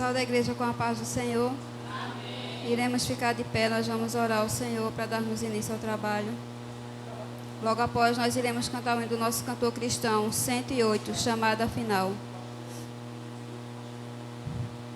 Pessoal da igreja, com a paz do Senhor. Amém. Iremos ficar de pé, nós vamos orar ao Senhor para darmos início ao trabalho. Logo após, nós iremos cantar o hino do nosso cantor cristão, 108, chamada final.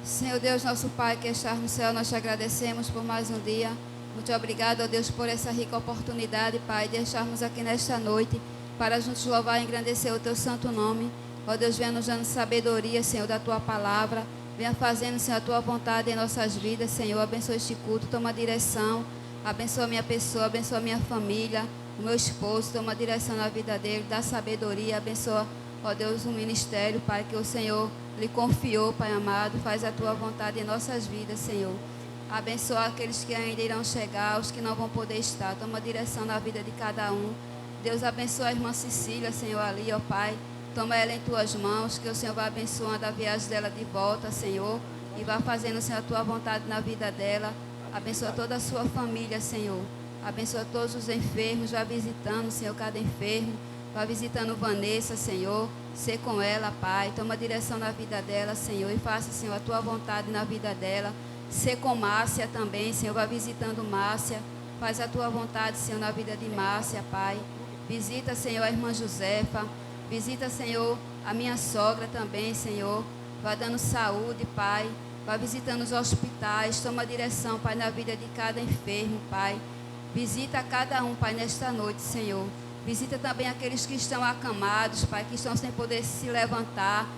Senhor Deus, nosso Pai que estás no céu, nós te agradecemos por mais um dia. Muito obrigado, ó Deus, por essa rica oportunidade, Pai, de estarmos aqui nesta noite para juntos louvar e engrandecer o teu santo nome. Ó Deus, venha nos dando sabedoria, Senhor, da tua palavra. Venha fazendo, Senhor, a tua vontade em nossas vidas, Senhor. Abençoa este culto, toma direção. Abençoa a minha pessoa, abençoa a minha família, o meu esposo, toma direção na vida dele, dá sabedoria. Abençoa, ó Deus, o ministério, Pai, que o Senhor lhe confiou, Pai amado. Faz a tua vontade em nossas vidas, Senhor. Abençoa aqueles que ainda irão chegar, os que não vão poder estar. Toma direção na vida de cada um. Deus abençoa a irmã Cecília, Senhor, ali, ó Pai. Toma ela em tuas mãos, que o Senhor vai abençoando a viagem dela de volta, Senhor. E vai fazendo, Senhor, a tua vontade na vida dela. Abençoa toda a sua família, Senhor. Abençoa todos os enfermos, vai visitando, Senhor, cada enfermo. Vai visitando Vanessa, Senhor. Sê com ela, Pai. Toma direção na vida dela, Senhor. E faça, Senhor, a tua vontade na vida dela. Sê com Márcia também, Senhor. Vai visitando Márcia. Faz a tua vontade, Senhor, na vida de Márcia, Pai. Visita, Senhor, a irmã Josefa. Visita, Senhor, a minha sogra também, Senhor. Vai dando saúde, Pai. Vai visitando os hospitais. Toma direção, Pai, na vida de cada enfermo, Pai. Visita cada um, Pai, nesta noite, Senhor. Visita também aqueles que estão acamados, Pai, que estão sem poder se levantar.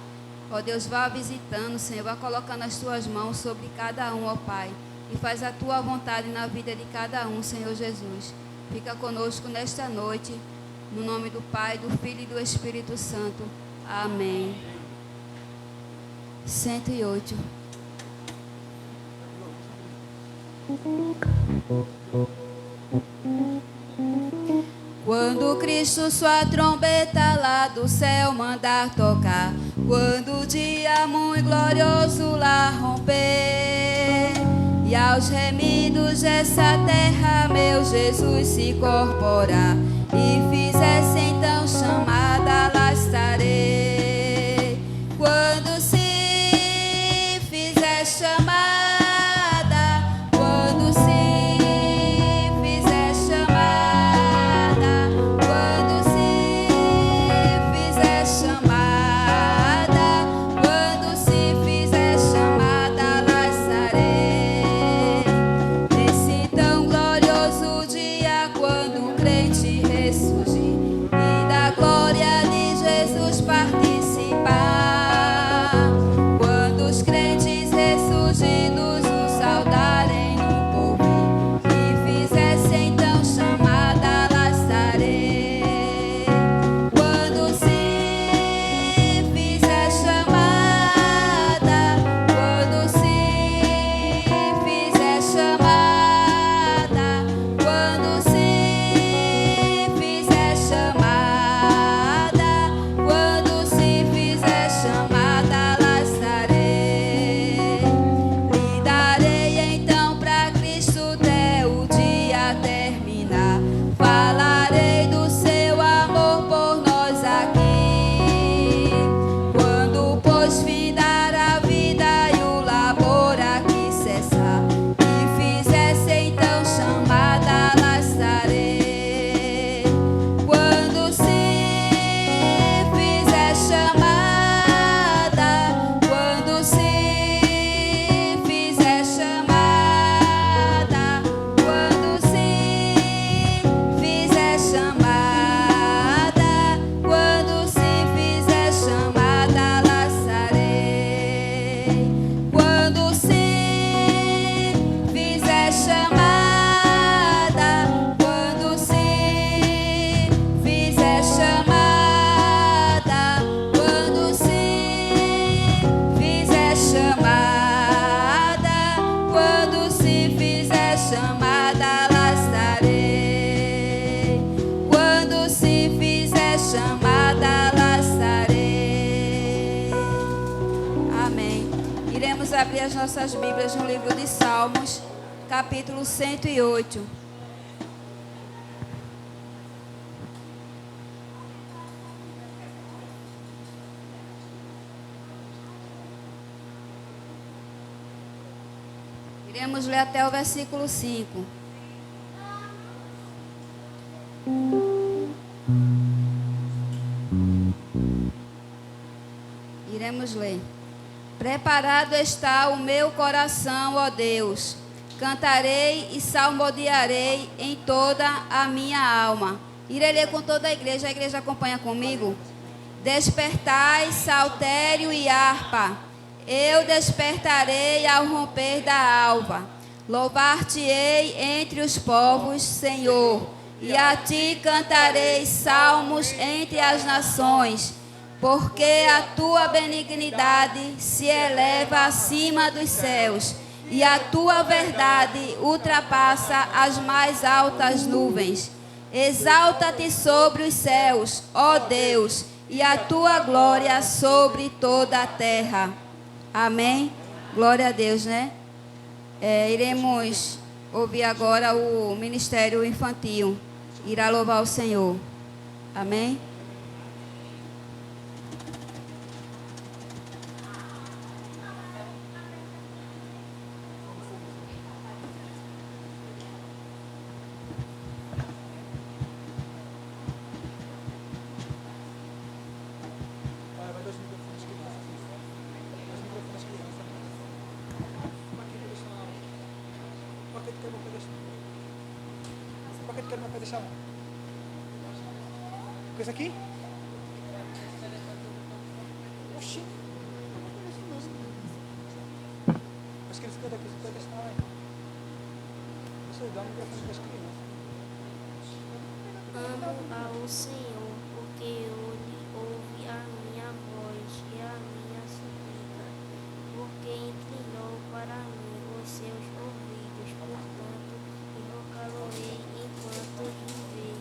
Ó Deus, vá visitando, Senhor. Vá colocando as tuas mãos sobre cada um, ó Pai. E faz a tua vontade na vida de cada um, Senhor Jesus. Fica conosco nesta noite. No nome do Pai, do Filho e do Espírito Santo. Amém. 108. Quando Cristo sua trombeta lá do céu mandar tocar, quando o dia muito glorioso lá romper, e aos remidos dessa terra meu Jesus se incorporar, e fizesse então chamada, lá estarei. Quando se fizer chamada, quando se fizer chamada, quando se fizer chamada, quando se fizer chamada, lá estarei. Nesse tão glorioso dia, quando o crente ressurgir e da glória de Jesus participar, quando os crentes ressurgidos o saudarem no porvir e fizessem então chamada, lá estarei. Quando se fizer chamada, quando se fizer chamada, quando se fizer chamada, quando se fizer chamada, lá estarei. Lhe darei então pra Cristo até o dia terminar. Falarei do seu amor por nós aqui. Quando pois findar a vida e o labor aqui cessar, e fizesse então chamada, lá estarei. Quando se fizer chamada, quando se fizer chamada, quando se fizer chamada, quando se fizer chamada, lá estarei. Quando se fizer chamada, quando se fizer chamada, quando se fizer chamada, quando se fizer chamada, lá estarei. Quando se fizer chamada, lá estarei. Amém. Iremos abrir as nossas Bíblias no livro de Salmos, capítulo 108. Iremos ler até o versículo 5. Iremos ler. Preparado está o meu coração, ó Deus. Cantarei e salmodiarei em toda a minha alma. Irei ler com toda a igreja acompanha comigo. Despertai, saltério e harpa. Eu despertarei ao romper da alva. Louvar-te-ei entre os povos, Senhor. E a ti cantarei salmos entre as nações. Porque a tua benignidade se eleva acima dos céus, e a tua verdade ultrapassa as mais altas nuvens. Exalta-te sobre os céus, ó Deus, e a tua glória sobre toda a terra. Amém? Glória a Deus, né? Iremos ouvir agora o ministério infantil. Irá louvar o Senhor. Amém? Com esse aqui? Oxi. Acho que eles cantam aqui, você pode deixar lá. Isso aí, dá um microfone para as crianças. Amo ao Senhor, porque Ele ouve a minha voz e a minha súplica, porque inclinou para mim os seus ouvidos, portanto, invocá-lo-ei enquanto viver.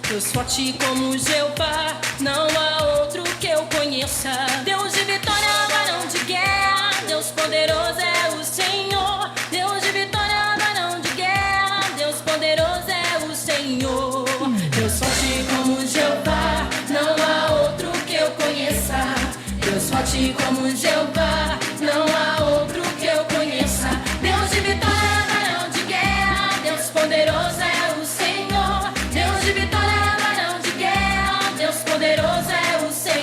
Deus forte como Jeová, não há outro que eu conheça. Deus de vitória, varão de guerra, Deus poderoso é o Senhor. Deus de vitória, varão de guerra, Deus poderoso é o Senhor. Deus forte como Jeová, não há outro que eu conheça. Deus forte como Jeová, não há outro que eu conheça. Deus de vitória, varão de guerra, Deus poderoso é o Senhor. Deus de vitória, varão de guerra, Deus poderoso é o Senhor.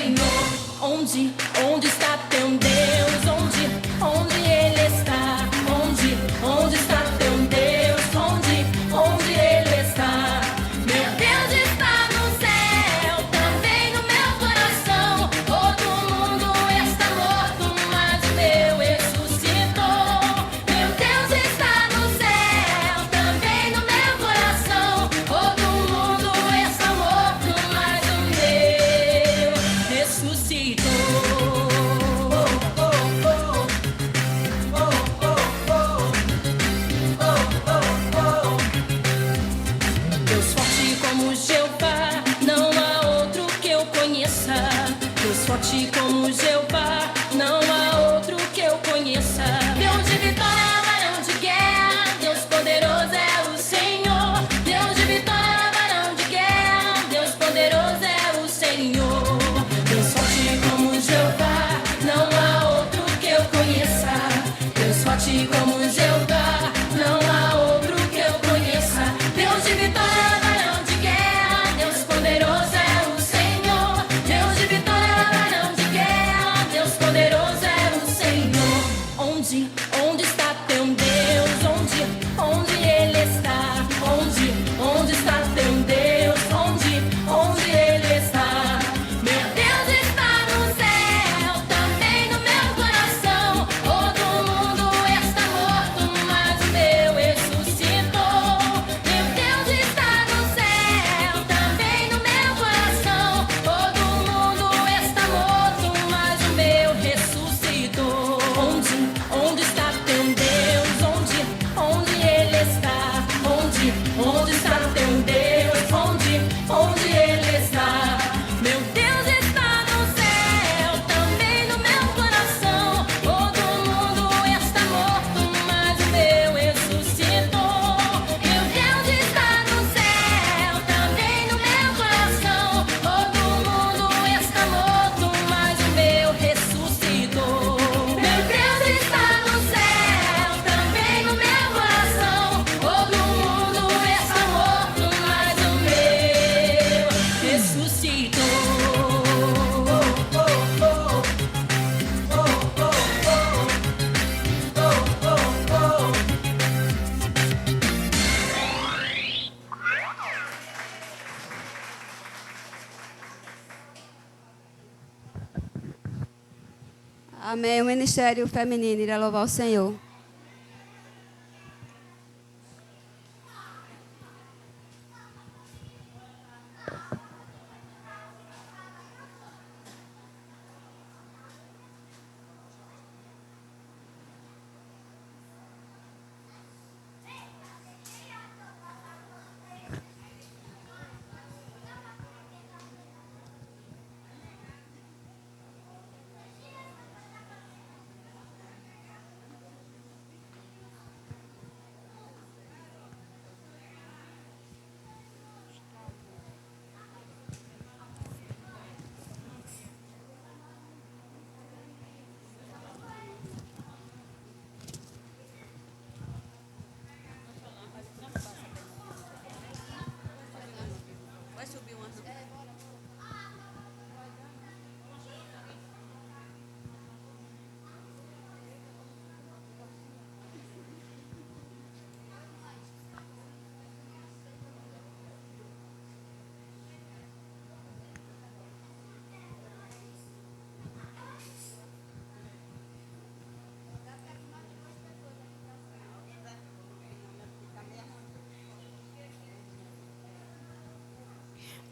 Onde está teu Deus? Onde Ele está? Onde está teu Deus? Onde Ele está? Meu Deus está no céu, também no meu coração. Todo mundo está morto, mas o meu ressuscitou. Meu Deus está no céu, também no meu coração. Todo mundo está morto, mas o meu ressuscitou. Deus forte como Jeová, não há outro que eu conheça. Deus forte como Jeová, não há outro que eu conheça. Deus de vitória, varão de guerra, Deus poderoso é o Senhor. Deus de vitória, varão de guerra, Deus poderoso é o Senhor. Deus forte como Jeová, não há outro que eu conheça. Deus forte como Jeová, não há outro que eu conheça. Deus de vitória, varão de guerra, Deus poderoso Amém. O Ministério Feminino irá louvar o Senhor.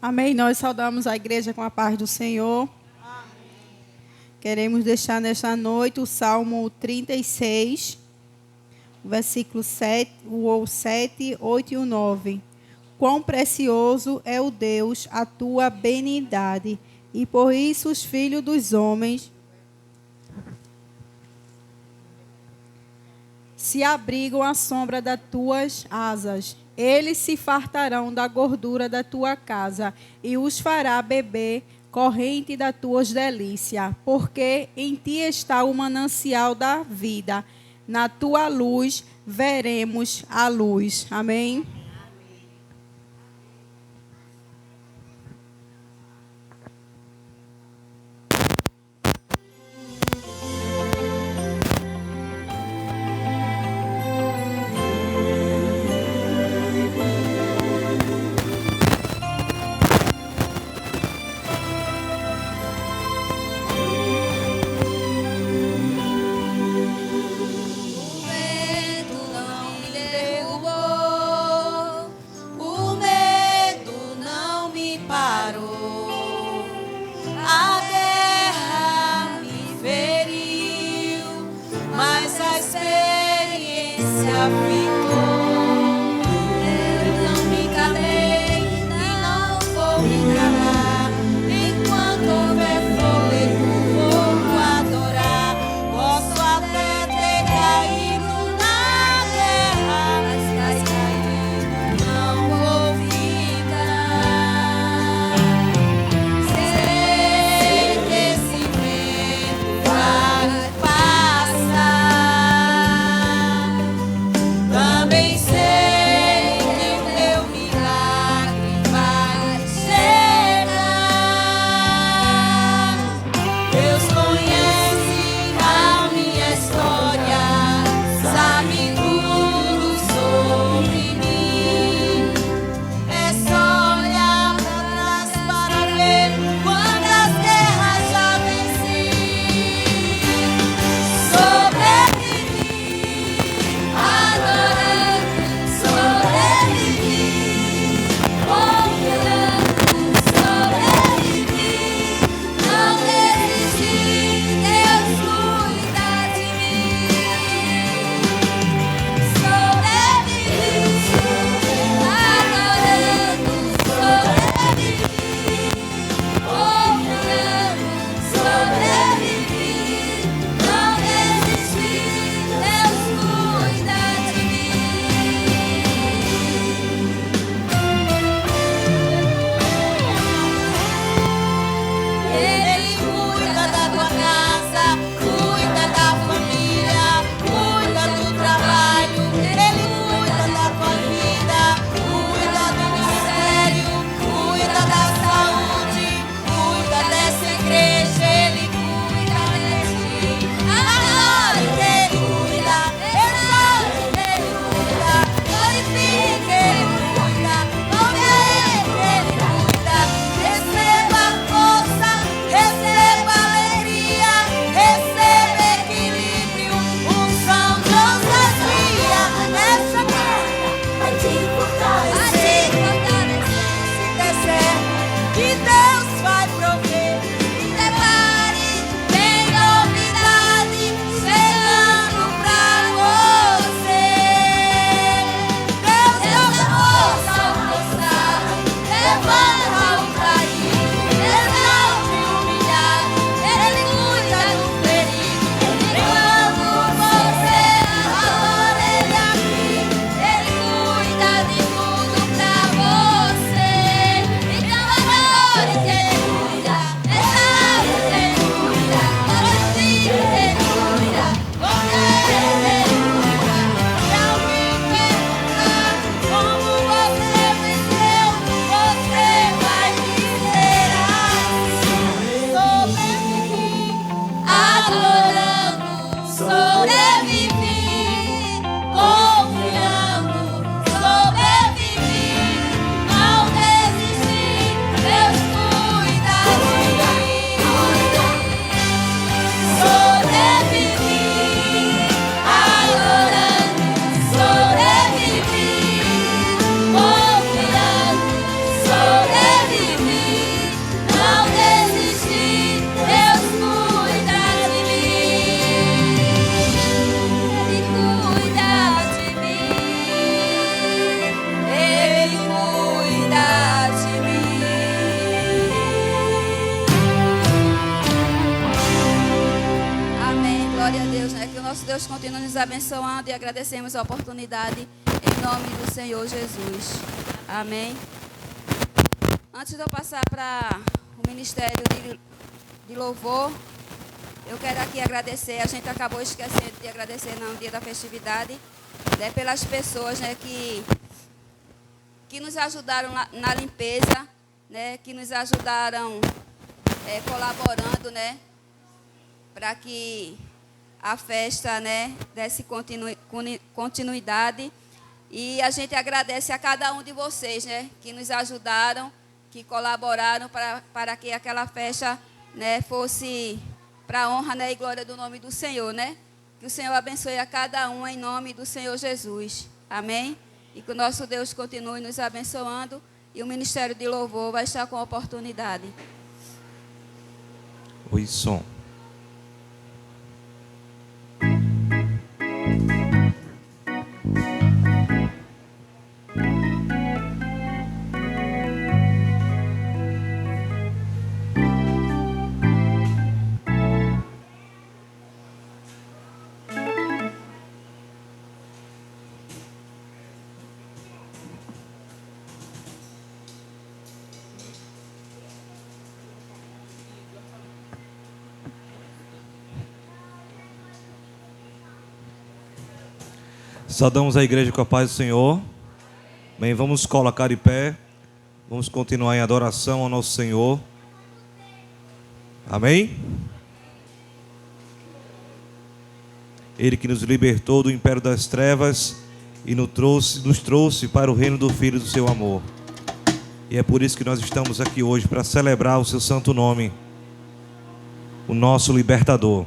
Amém. Nós saudamos a igreja com a paz do Senhor. Amém. Queremos deixar nesta noite o Salmo 36, versículo 7, o 7, 8 e o 9. Quão precioso é o Deus, a tua benignidade, e por isso os filhos dos homens se abrigam à sombra das tuas asas. Eles se fartarão da gordura da tua casa e os fará beber corrente das tuas delícias, porque em ti está o manancial da vida. Na tua luz veremos a luz. Amém. Também nosso Deus continue nos abençoando e agradecemos a oportunidade em nome do Senhor Jesus. Amém. Antes de eu passar para o Ministério de Louvor, eu quero aqui agradecer. A gente acabou esquecendo de agradecer no dia da festividade, né, pelas pessoas, né, que nos ajudaram na limpeza, né, que nos ajudaram colaborando, né, para que a festa, né, desse continuidade. E a gente agradece a cada um de vocês, né, que nos ajudaram, que colaboraram para que aquela festa, né, fosse para a honra, né, e glória do nome do Senhor, né? Que o Senhor abençoe a cada um em nome do Senhor Jesus. Amém? E que o nosso Deus continue nos abençoando e o Ministério de Louvor vai estar com a oportunidade. Oi, som. Saudamos a igreja com a paz do Senhor. Bem, vamos colocar de pé. Vamos continuar em adoração ao nosso Senhor. Amém? Ele que nos libertou do império das trevas e nos trouxe para o reino do Filho do seu amor. E é por isso que nós estamos aqui hoje, para celebrar o seu santo nome, o nosso libertador.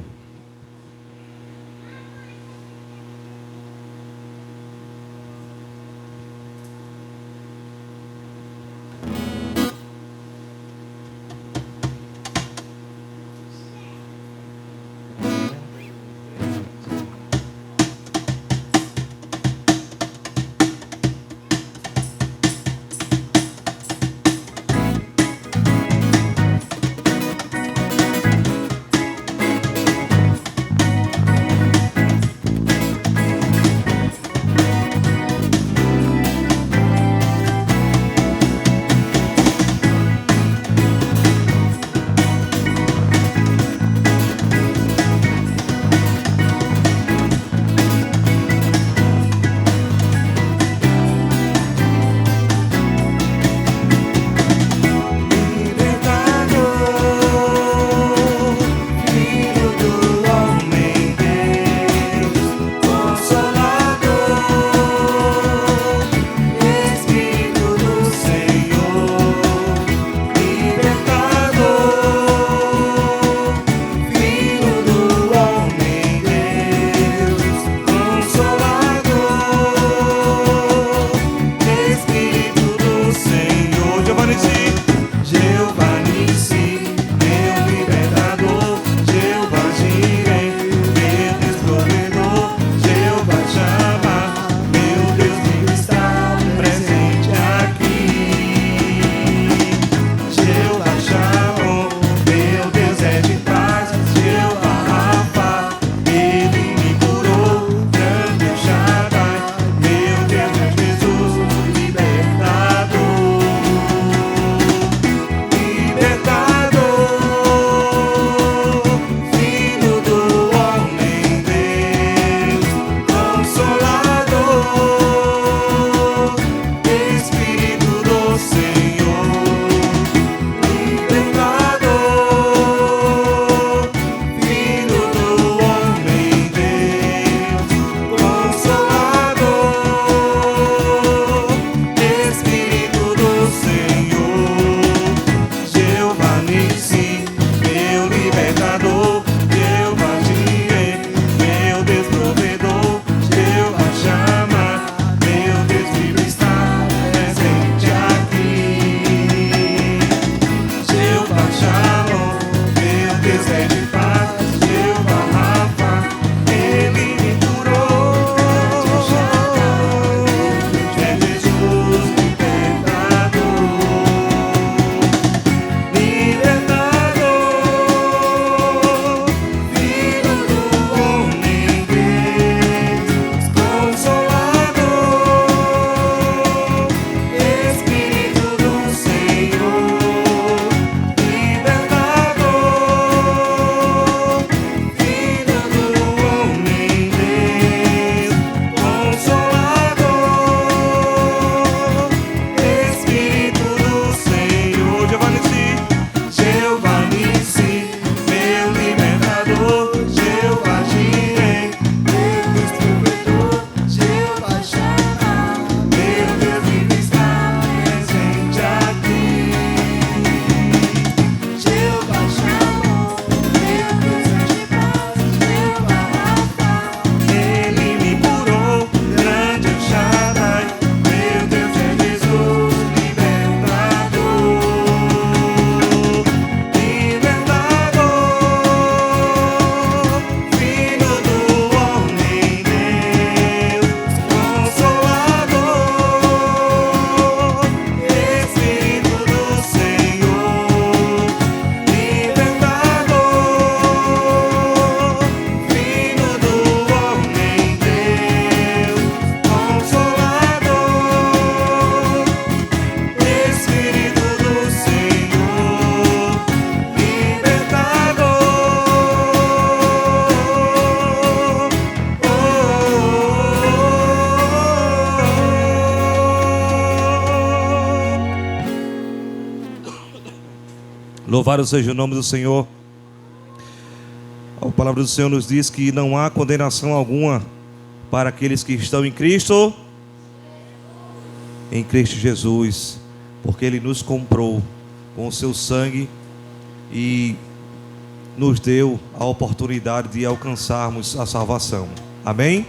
Louvado seja o nome do Senhor. A palavra do Senhor nos diz que não há condenação alguma para aqueles que estão em Cristo Jesus, porque Ele nos comprou com o seu sangue e nos deu a oportunidade de alcançarmos a salvação. Amém?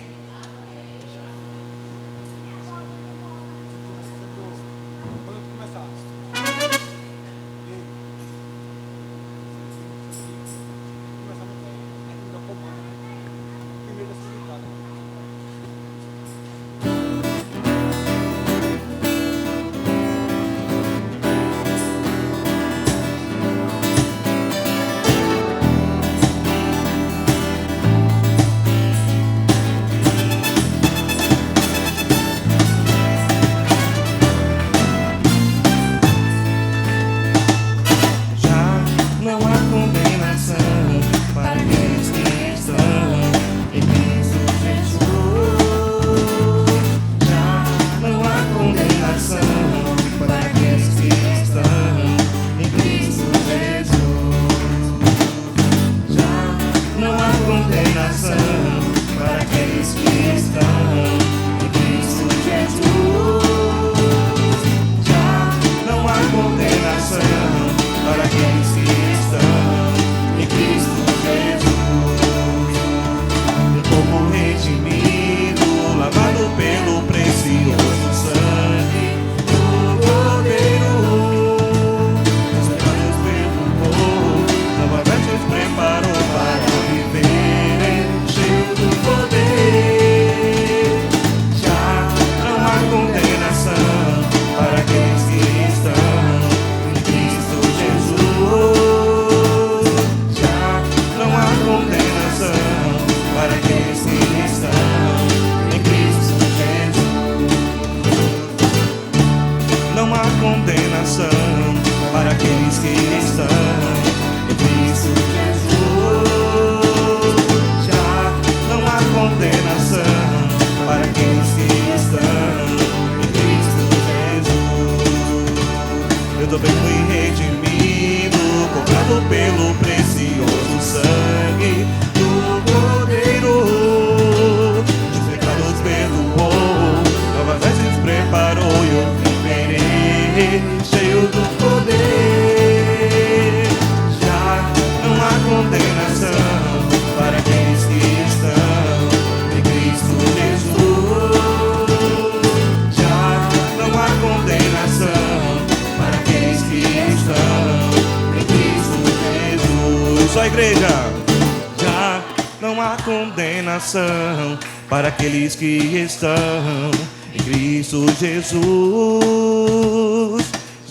Para aqueles que estão em Cristo Jesus,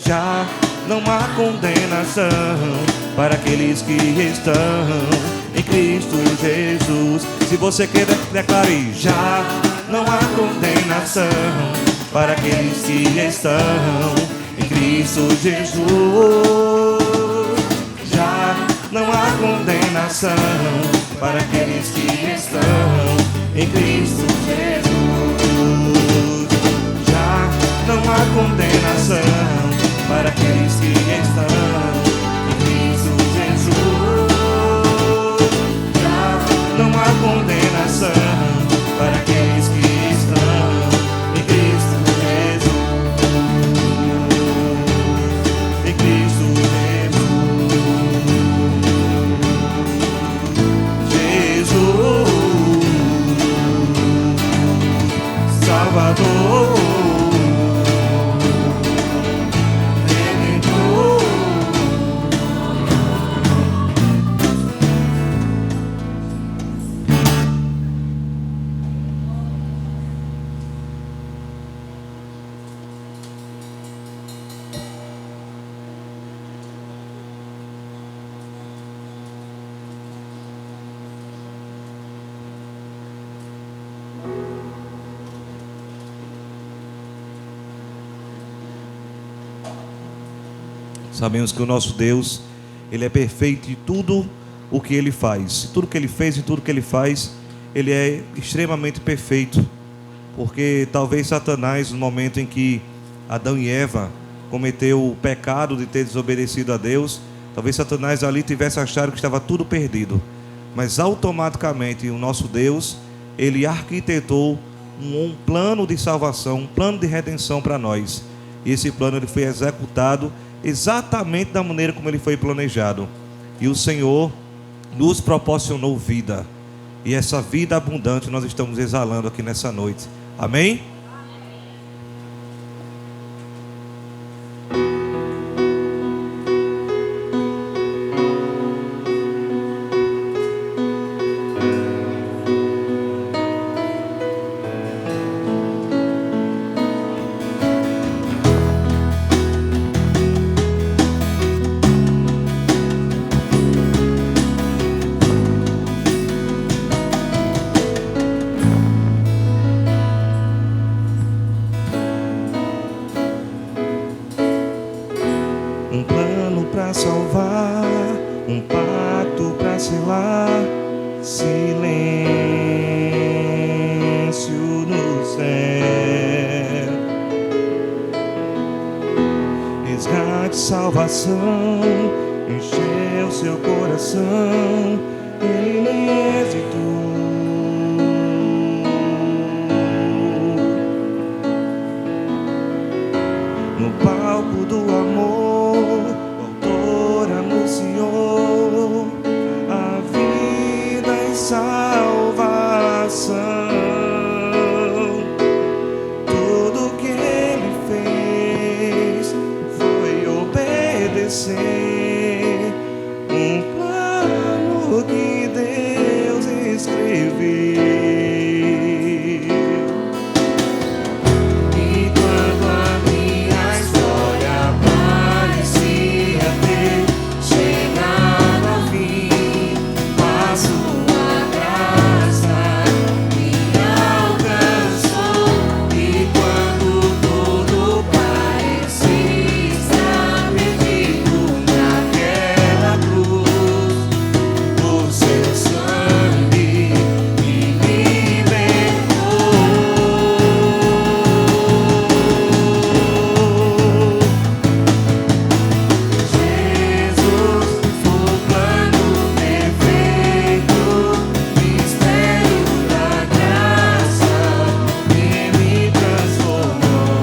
já não há condenação. Para aqueles que estão em Cristo Jesus, se você quer, declare: já não há condenação. Para aqueles que estão em Cristo Jesus, já não há condenação. Para aqueles que estão em Cristo Jesus, já não há condenação. Para aqueles que estão em Cristo Jesus, já não há condenação. Para aqueles que estão em Cristo Jesus, em Cristo Jesus, Salvador, Redentor. Sabemos que o nosso Deus, Ele é perfeito em tudo o que Ele faz. Tudo que Ele fez e tudo que Ele faz, Ele é extremamente perfeito. Porque talvez Satanás, no momento em que Adão e Eva cometeu o pecado de ter desobedecido a Deus, Talvez Satanás ali tivesse achado que estava tudo perdido. Mas automaticamente o nosso Deus, Ele arquitetou um plano de salvação, um plano de redenção para nós. E esse plano ele foi executado exatamente da maneira como ele foi planejado. E o Senhor nos proporcionou vida. E essa vida abundante nós estamos exalando aqui nessa noite. Amém? Encheu seu coração, ele hesitou. No palco do amor, o autor anunciou a vida e salvação. Tudo que ele fez foi obedecer. Que Deus escreveu. E quando a minha história parecia ter chegado ao fim, a sua graça me alcançou. E quando tudo parecia estar perdido naquela cruz, seu sangue me libertou. Jesus, o plano perfeito, mistério da graça que me transformou.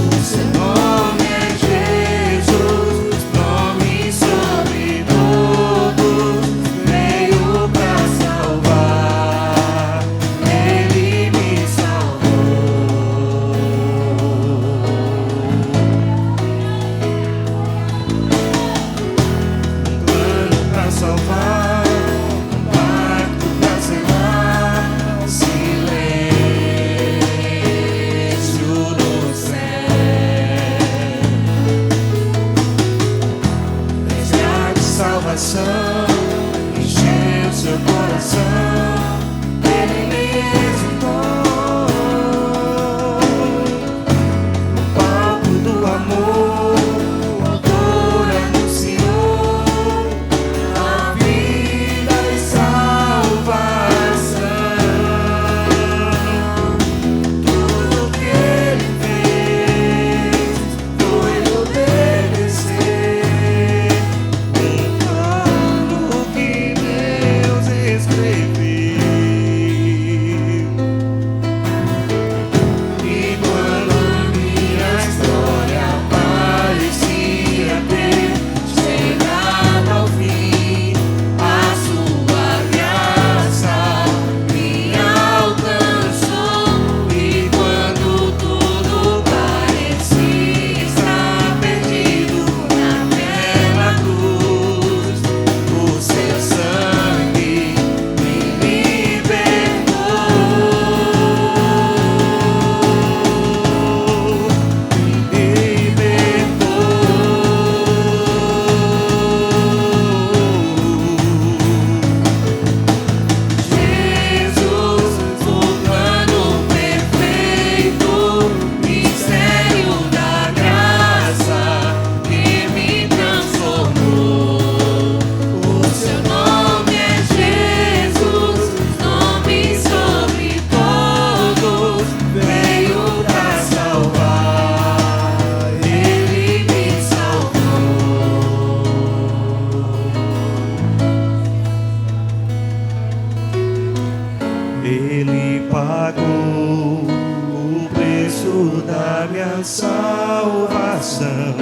O seu nome é Jesus, nome sobre todos. Veio pra salvar, Ele me salvou. Um plano pra salvar, um pacto pra selar, silêncio no céu. Resgate, salvação, encheu seu coração, ele me hesitou. No palco do amor, o autor anunciou a vida e salvação. Tudo que ele fez foi obedecer. Um plano que Deus escreveu. salvação.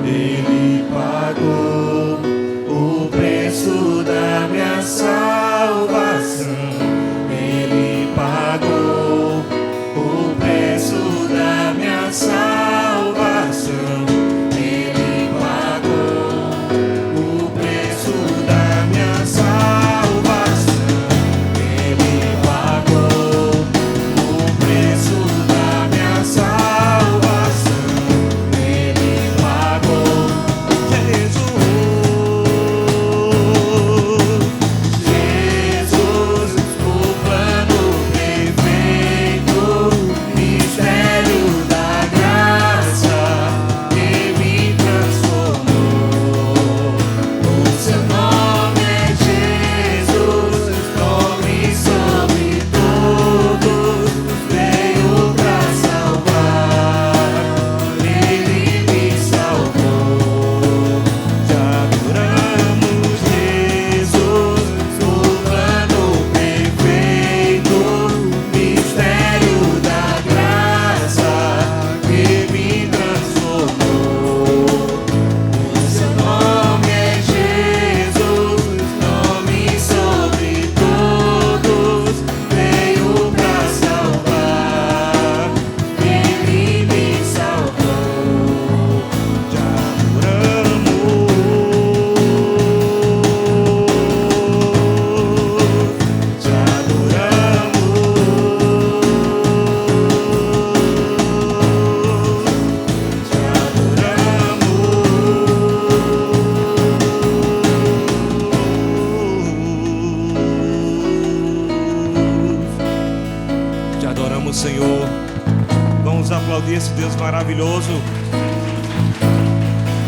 Ele pagou o preço da minha salvação. Ele pagou o preço da minha salvação. Ele pagou o preço da minha salvação. Ele pagou o preço da minha salvação. Ele pagou. Jesus, o plano perfeito, mistério da graça que me transformou. O seu nome é Jesus, nome sobre todos, veio pra salvar. Ele me salvou. Já adoramos Jesus, o plano perfeito, mistério da graça que me transformou. O seu nome é Jesus, nome sobre todos, veio pra salvar. Ele me salvou. Já adoramos, já adoramos. Te adoramos, Senhor. Vamos aplaudir esse Deus maravilhoso,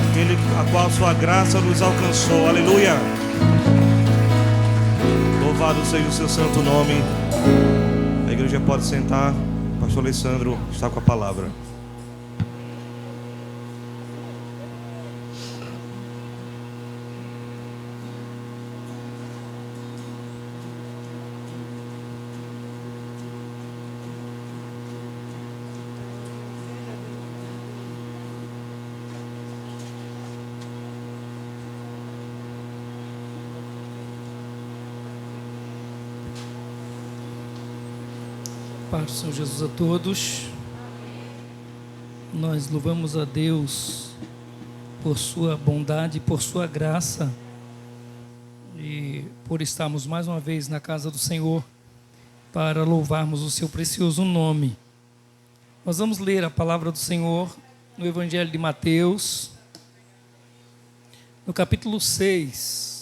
aquele a qual sua graça nos alcançou. Aleluia. Louvado seja o seu santo nome. A igreja pode sentar. O pastor Alessandro está com a palavra. Paz do Senhor Jesus a todos. Nós louvamos a Deus por sua bondade, por sua graça e por estarmos mais uma vez na casa do Senhor para louvarmos o seu precioso nome. Nós vamos ler a palavra do Senhor no Evangelho de Mateus, no capítulo 6.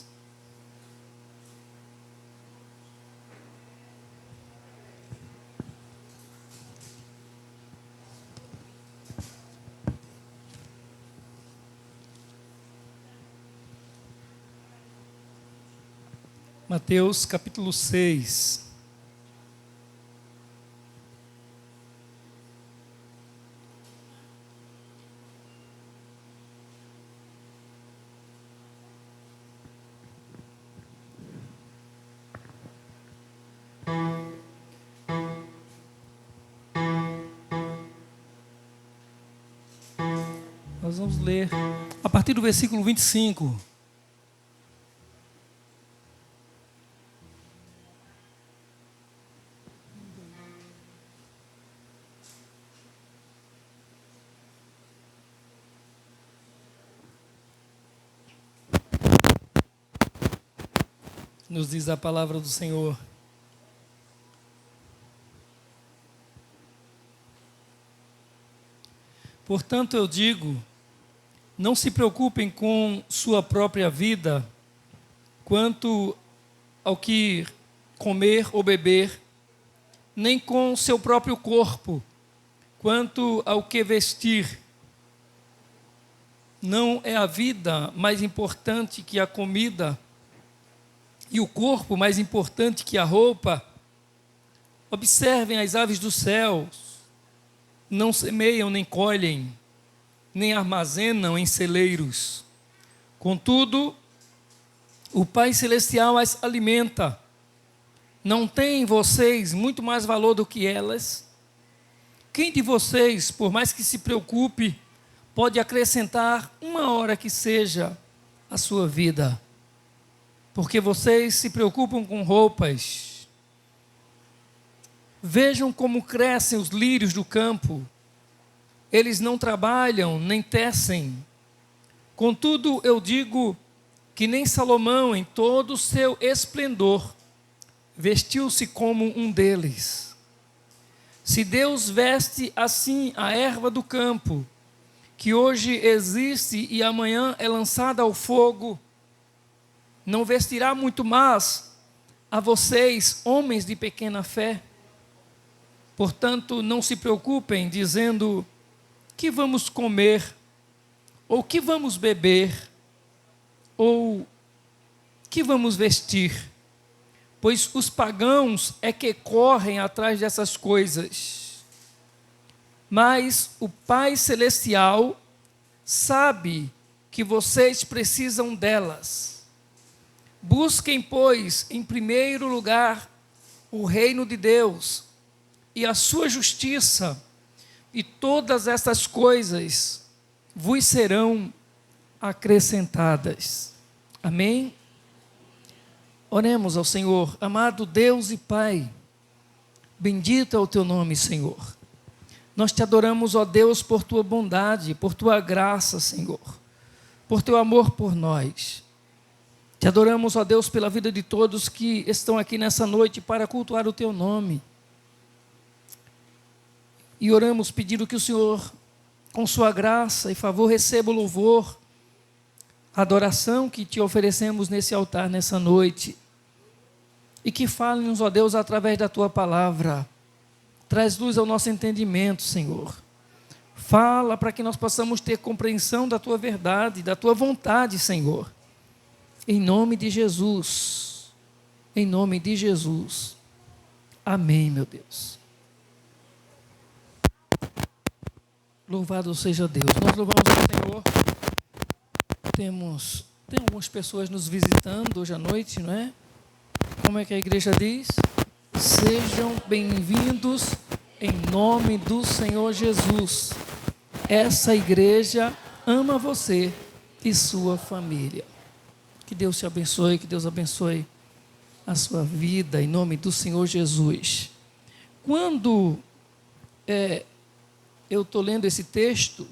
Mateus capítulo 6. Nós vamos ler a partir do versículo 25. Nos diz a palavra do Senhor. Portanto, eu digo, não se preocupem com sua própria vida, quanto ao que comer ou beber, nem com seu próprio corpo, quanto ao que vestir. Não é a vida mais importante que a comida, e o corpo mais importante que a roupa? Observem as aves dos céus, não semeiam nem colhem, nem armazenam em celeiros. Contudo, o Pai Celestial as alimenta. Não têm vocês muito mais valor do que elas? Quem de vocês, por mais que se preocupe, pode acrescentar 1 hora que seja à sua vida? Porque vocês se preocupam com roupas. Vejam como crescem os lírios do campo. Eles não trabalham, nem tecem. Contudo, eu digo que nem Salomão, em todo o seu esplendor, vestiu-se como um deles. Se Deus veste assim a erva do campo, que hoje existe e amanhã é lançada ao fogo, não vestirá muito mais a vocês, homens de pequena fé? Portanto, não se preocupem dizendo: que vamos comer, ou que vamos beber, ou que vamos vestir? Pois os pagãos é que correm atrás dessas coisas. Mas o Pai Celestial sabe que vocês precisam delas. Busquem, pois, em primeiro lugar o reino de Deus e a sua justiça, e todas essas coisas vos serão acrescentadas. Amém? Oremos ao Senhor. Amado Deus e Pai, bendito é o teu nome, Senhor. Nós te adoramos, ó Deus, por tua bondade, por tua graça, Senhor, por teu amor por nós. Te adoramos, ó Deus, pela vida de todos que estão aqui nessa noite para cultuar o teu nome. E oramos pedindo que o Senhor, com sua graça e favor, receba o louvor, a adoração que te oferecemos nesse altar, nessa noite. E que fale-nos, ó Deus, através da tua palavra. Traz luz ao nosso entendimento, Senhor. Fala para que nós possamos ter compreensão da tua verdade, da tua vontade, Senhor. Em nome de Jesus. Em nome de Jesus. Amém, meu Deus. Louvado seja Deus. Nós louvamos o Senhor. Tem algumas pessoas nos visitando hoje à noite, não é? Como é que a igreja diz? Sejam bem-vindos em nome do Senhor Jesus. Essa igreja ama você e sua família. Que Deus te abençoe, que Deus abençoe a sua vida em nome do Senhor Jesus. Quando eu estou lendo esse texto,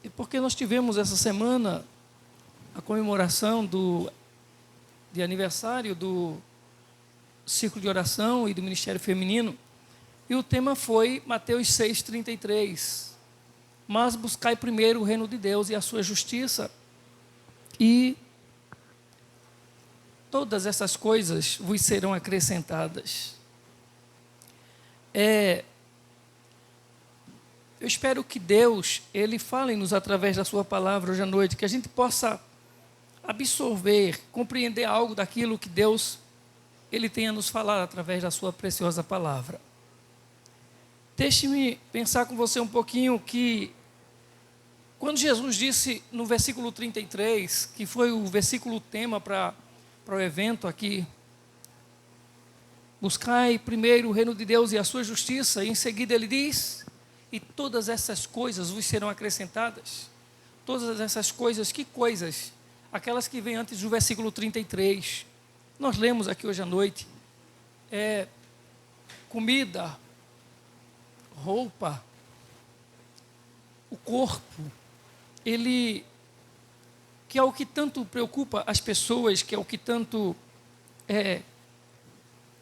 é porque nós tivemos essa semana a comemoração de aniversário do Círculo de Oração e do Ministério Feminino, e o tema foi Mateus 6,33. Mas buscai primeiro o reino de Deus e a sua justiça, e todas essas coisas vos serão acrescentadas. Eu espero que Deus, Ele fale-nos através da sua palavra hoje à noite, que a gente possa absorver, compreender algo daquilo que Deus, Ele tem a nos falar através da sua preciosa palavra. Deixe-me pensar com você um pouquinho que, quando Jesus disse no versículo 33, que foi o versículo tema para o evento aqui, buscai primeiro o reino de Deus e a sua justiça, e em seguida Ele diz: e todas essas coisas vos serão acrescentadas. Todas essas coisas, que coisas? Aquelas que vêm antes do versículo 33. Nós lemos aqui hoje à noite. Comida, roupa, o corpo. Ele, que é o que tanto preocupa as pessoas, que é o que tanto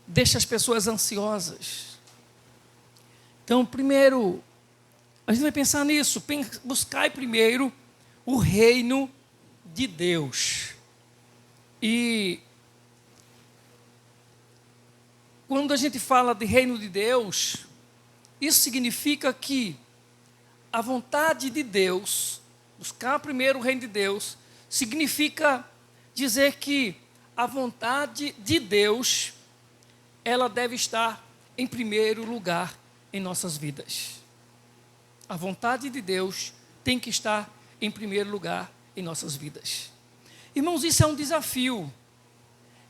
deixa as pessoas ansiosas. Então, primeiro, a gente vai pensar nisso. Buscai primeiro o reino de Deus. E quando a gente fala de reino de Deus, isso significa que a vontade de Deus, buscar primeiro o reino de Deus, significa dizer que a vontade de Deus, ela deve estar em primeiro lugar em nossas vidas. A vontade de Deus tem que estar em primeiro lugar em nossas vidas. Irmãos, isso é um desafio.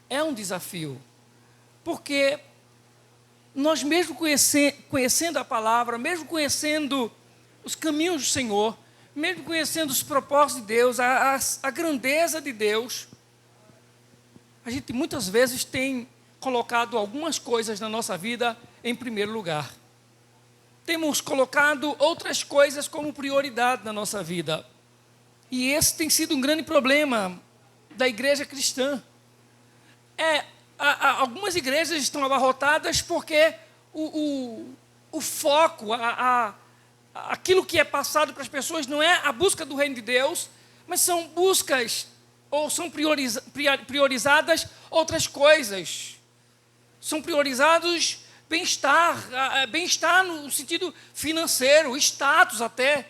É um desafio. Porque nós mesmo conhecendo a palavra, mesmo conhecendo os caminhos do Senhor, mesmo conhecendo os propósitos de Deus, a grandeza de Deus, a gente muitas vezes tem colocado algumas coisas na nossa vida em primeiro lugar. Temos colocado outras coisas como prioridade na nossa vida. E esse tem sido um grande problema da igreja cristã. Algumas igrejas estão abarrotadas porque o foco, aquilo que é passado para as pessoas não é a busca do reino de Deus, mas são buscas, ou são priorizadas outras coisas. São priorizados bem-estar no sentido financeiro, status até.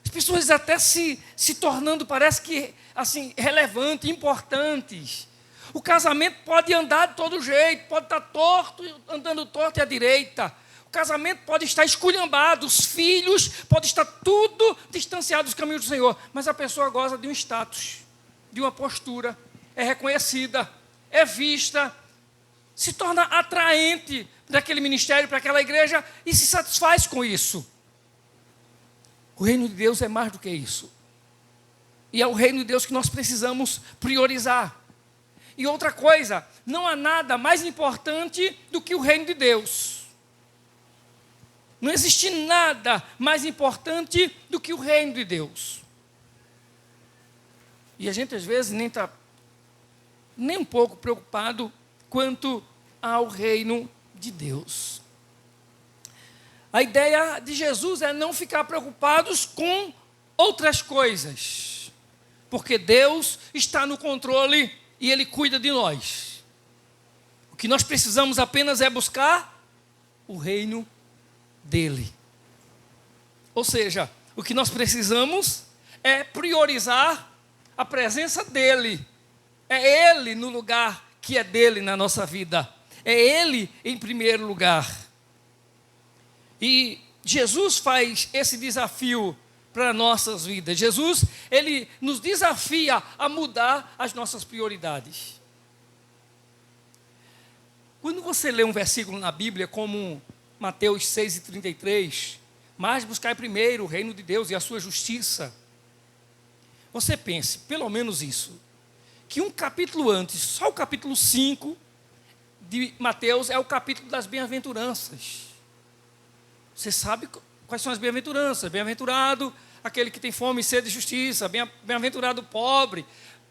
As pessoas até se tornando, parece que, assim, relevantes, importantes. O casamento pode andar de todo jeito, pode estar torto, andando torto à direita. O casamento pode estar esculhambado, os filhos podem estar tudo distanciado dos caminhos do Senhor. Mas a pessoa goza de um status, de uma postura, é reconhecida, é vista, se torna atraente para aquele ministério, para aquela igreja e se satisfaz com isso. O reino de Deus é mais do que isso. E é o reino de Deus que nós precisamos priorizar. E outra coisa, não há nada mais importante do que o reino de Deus. Não existe nada mais importante do que o reino de Deus. E a gente às vezes nem está nem um pouco preocupado quanto ao reino de Deus. A ideia de Jesus é não ficar preocupados com outras coisas, porque Deus está no controle e Ele cuida de nós. O que nós precisamos apenas é buscar o reino dEle. Ou seja, o que nós precisamos é priorizar a presença dEle. É Ele no lugar que é dEle na nossa vida. É Ele em primeiro lugar. E Jesus faz esse desafio para nossas vidas. Jesus, Ele nos desafia a mudar as nossas prioridades. Quando você lê um versículo na Bíblia, como Mateus 6,33, mas buscai primeiro o reino de Deus e a sua justiça, você pense, pelo menos isso, que um capítulo antes, só o capítulo 5 de Mateus é o capítulo das bem-aventuranças. Você sabe quais são as bem-aventuranças? Bem-aventurado aquele que tem fome e sede de justiça, bem-aventurado o pobre.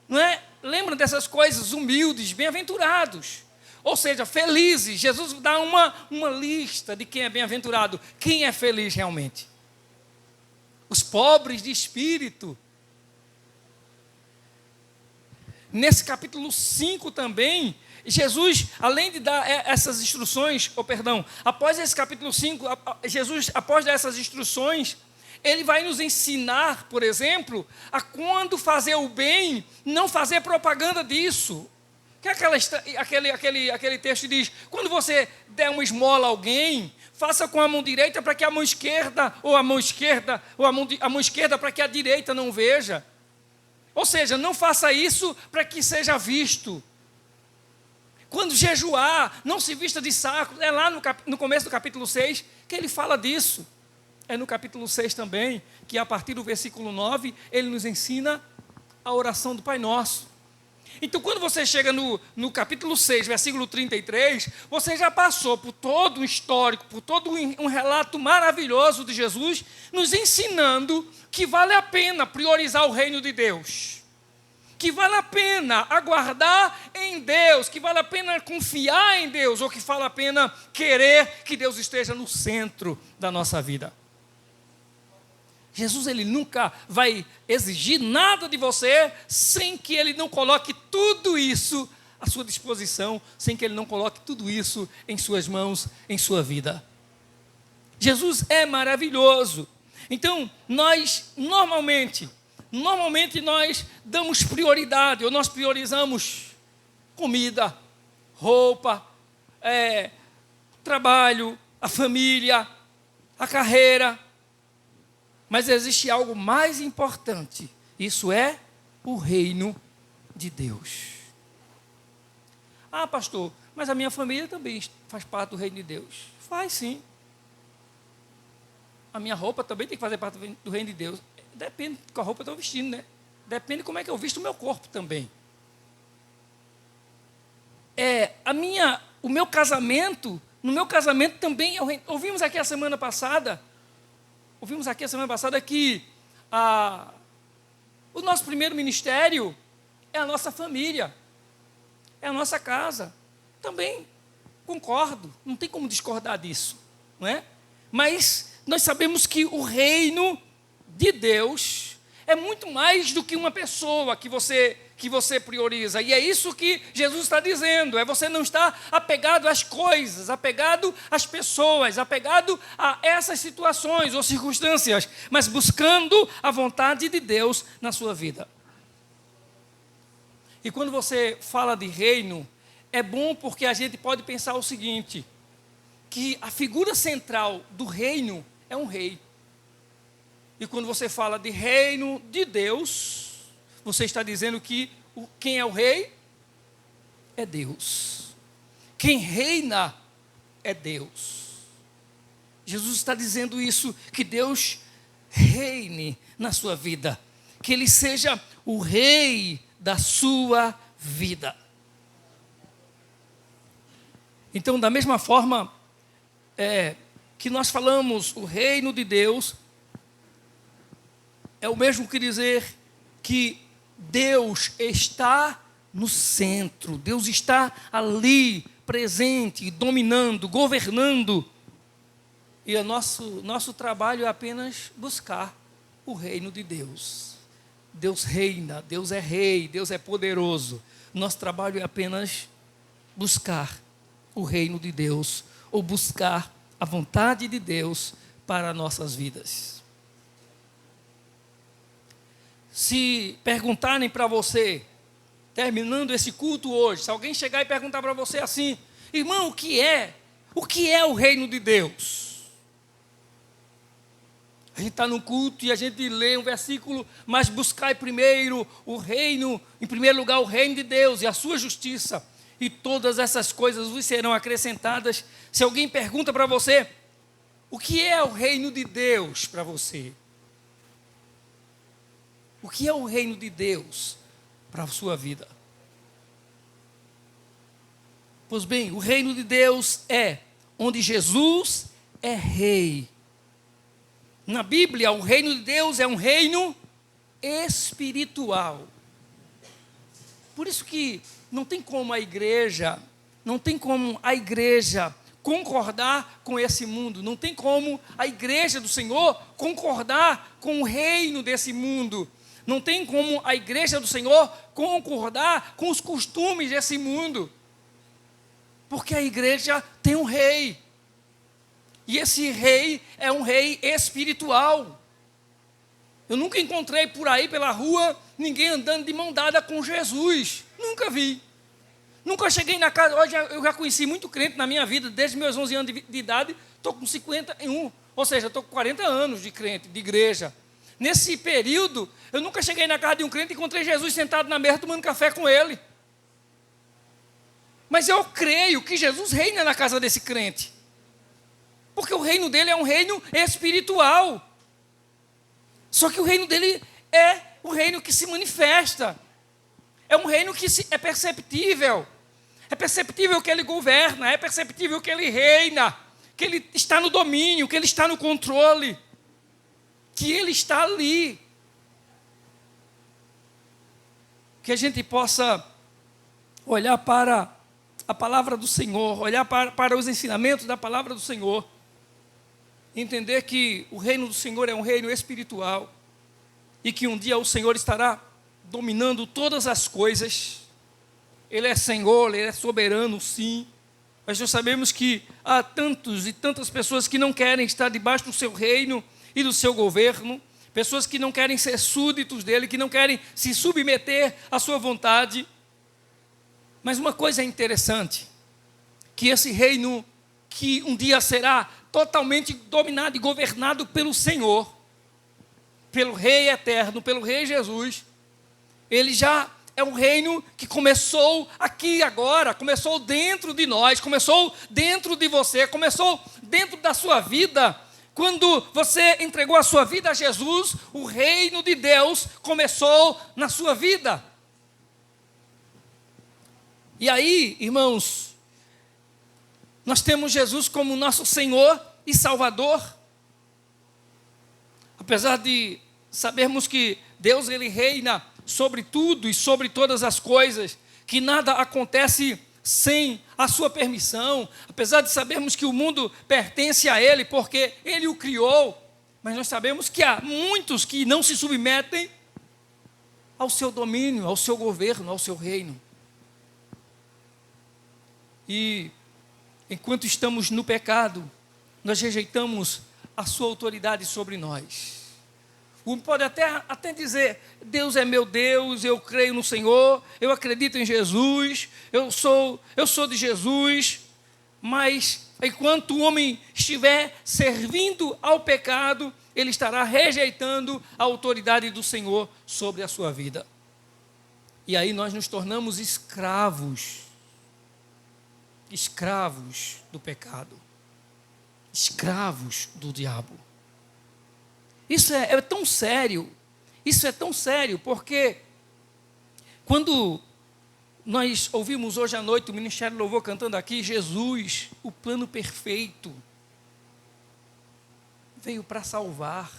Não é? Lembra dessas coisas, humildes, bem-aventurados. Ou seja, felizes. Jesus dá uma lista de quem é bem-aventurado. Quem é feliz realmente? Os pobres de espírito. Nesse capítulo 5 também, Jesus, além de dar essas instruções, após esse capítulo 5, Jesus, após dar essas instruções, Ele vai nos ensinar, por exemplo, a quando fazer o bem, não fazer propaganda disso. Que aquele texto diz, quando você der uma esmola a alguém, faça com a mão direita para que a mão esquerda, ou a mão esquerda para que a direita não veja. Ou seja, não faça isso para que seja visto. Quando jejuar, não se vista de saco. É lá no começo do capítulo 6 que ele fala disso. É no capítulo 6 também, que a partir do versículo 9, ele nos ensina a oração do Pai Nosso. Então, quando você chega no capítulo 6, versículo 33, você já passou por todo um histórico, por todo um relato maravilhoso de Jesus, nos ensinando que vale a pena priorizar o reino de Deus, que vale a pena aguardar em Deus, que vale a pena confiar em Deus, ou que vale a pena querer que Deus esteja no centro da nossa vida. Jesus, Ele nunca vai exigir nada de você sem que Ele não coloque tudo isso à sua disposição, sem que Ele não coloque tudo isso em suas mãos, em sua vida. Jesus é maravilhoso. Então, nós normalmente nós damos prioridade, ou nós priorizamos comida, roupa, trabalho, a família, a carreira. Mas existe algo mais importante. Isso é o reino de Deus. Ah, pastor, mas a minha família também faz parte do reino de Deus. Faz sim. A minha roupa também tem que fazer parte do reino de Deus. Depende de qual roupa eu estou vestindo, né? Depende de como é que eu visto o meu corpo também. O meu casamento, no meu casamento também é o reino. Ouvimos aqui a semana passada que o nosso primeiro ministério é a nossa família, é a nossa casa. Também concordo, não tem como discordar disso, não é? Mas nós sabemos que o reino de Deus é muito mais do que uma pessoa que você prioriza. E é isso que Jesus está dizendo. Você não está apegado às coisas, apegado às pessoas, apegado a essas situações ou circunstâncias, mas buscando a vontade de Deus na sua vida. E quando você fala de reino, é bom porque a gente pode pensar o seguinte, que a figura central do reino é um rei. E quando você fala de reino de Deus, você está dizendo que quem é o rei? É Deus. Quem reina é Deus. Jesus está dizendo isso, que Deus reine na sua vida, que Ele seja o rei da sua vida. Então, da mesma forma que nós falamos o reino de Deus, é o mesmo que dizer que Deus está no centro, Deus está ali, presente, dominando, governando. E o nosso trabalho é apenas buscar o reino de Deus. Deus reina, Deus é rei, Deus é poderoso. Nosso trabalho é apenas buscar o reino de Deus, ou buscar a vontade de Deus para nossas vidas. Se perguntarem para você, terminando esse culto hoje, se alguém chegar e perguntar para você assim, irmão, o que é o reino de Deus? A gente está no culto e a gente lê um versículo, mas buscai primeiro o reino, em primeiro lugar o reino de Deus e a sua justiça, e todas essas coisas vos serão acrescentadas. Se alguém pergunta para você, o que é o reino de Deus para você? O que é o reino de Deus para a sua vida? Pois bem, o reino de Deus é onde Jesus é rei. Na Bíblia, o reino de Deus é um reino espiritual. Por isso que não tem como a igreja concordar com esse mundo, não tem como a igreja do Senhor concordar com o reino desse mundo. Não tem como a igreja do Senhor concordar com os costumes desse mundo. Porque a igreja tem um rei. E esse rei é um rei espiritual. Eu nunca encontrei por aí pela rua ninguém andando de mão dada com Jesus. Nunca vi. Nunca cheguei na casa. Hoje eu já conheci muito crente na minha vida. Desde meus 11 anos de idade, estou com 51. Ou seja, estou com 40 anos de crente, de igreja. Nesse período, eu nunca cheguei na casa de um crente e encontrei Jesus sentado na mesa tomando café com ele. Mas eu creio que Jesus reina na casa desse crente. Porque o reino dele é um reino espiritual. Só que o reino dele é um reino que se manifesta. É um reino que é perceptível. É perceptível que ele governa, é perceptível que ele reina, que ele está no domínio, que ele está no controle, que ele está ali. Que a gente possa olhar para a palavra do Senhor, olhar para os ensinamentos da palavra do Senhor, entender que o reino do Senhor é um reino espiritual e que um dia o Senhor estará dominando todas as coisas. Ele é Senhor, Ele é soberano, sim, mas nós sabemos que há tantos e tantas pessoas que não querem estar debaixo do seu reino e do seu governo, pessoas que não querem ser súditos dele, que não querem se submeter à sua vontade. Mas uma coisa é interessante, que esse reino que um dia será totalmente dominado e governado pelo Senhor, pelo Rei eterno, pelo Rei Jesus, ele já é um reino que começou aqui agora, começou dentro de nós, começou dentro de você, começou dentro da sua vida. Quando você entregou a sua vida a Jesus, o reino de Deus começou na sua vida. E aí, irmãos, nós temos Jesus como nosso Senhor e Salvador. Apesar de sabermos que Deus, Ele reina sobre tudo e sobre todas as coisas, que nada acontece sem a sua permissão, apesar de sabermos que o mundo pertence a Ele, porque Ele o criou, mas nós sabemos que há muitos que não se submetem ao seu domínio, ao seu governo, ao seu reino. E enquanto estamos no pecado, nós rejeitamos a sua autoridade sobre nós. Um pode até dizer, Deus é meu Deus, eu creio no Senhor, eu acredito em Jesus, eu sou de Jesus, mas enquanto o homem estiver servindo ao pecado, ele estará rejeitando a autoridade do Senhor sobre a sua vida. E aí nós nos tornamos escravos do pecado, escravos do diabo. Isso é tão sério, porque quando nós ouvimos hoje à noite o Ministério do Louvor cantando aqui, Jesus, o plano perfeito, veio para salvar,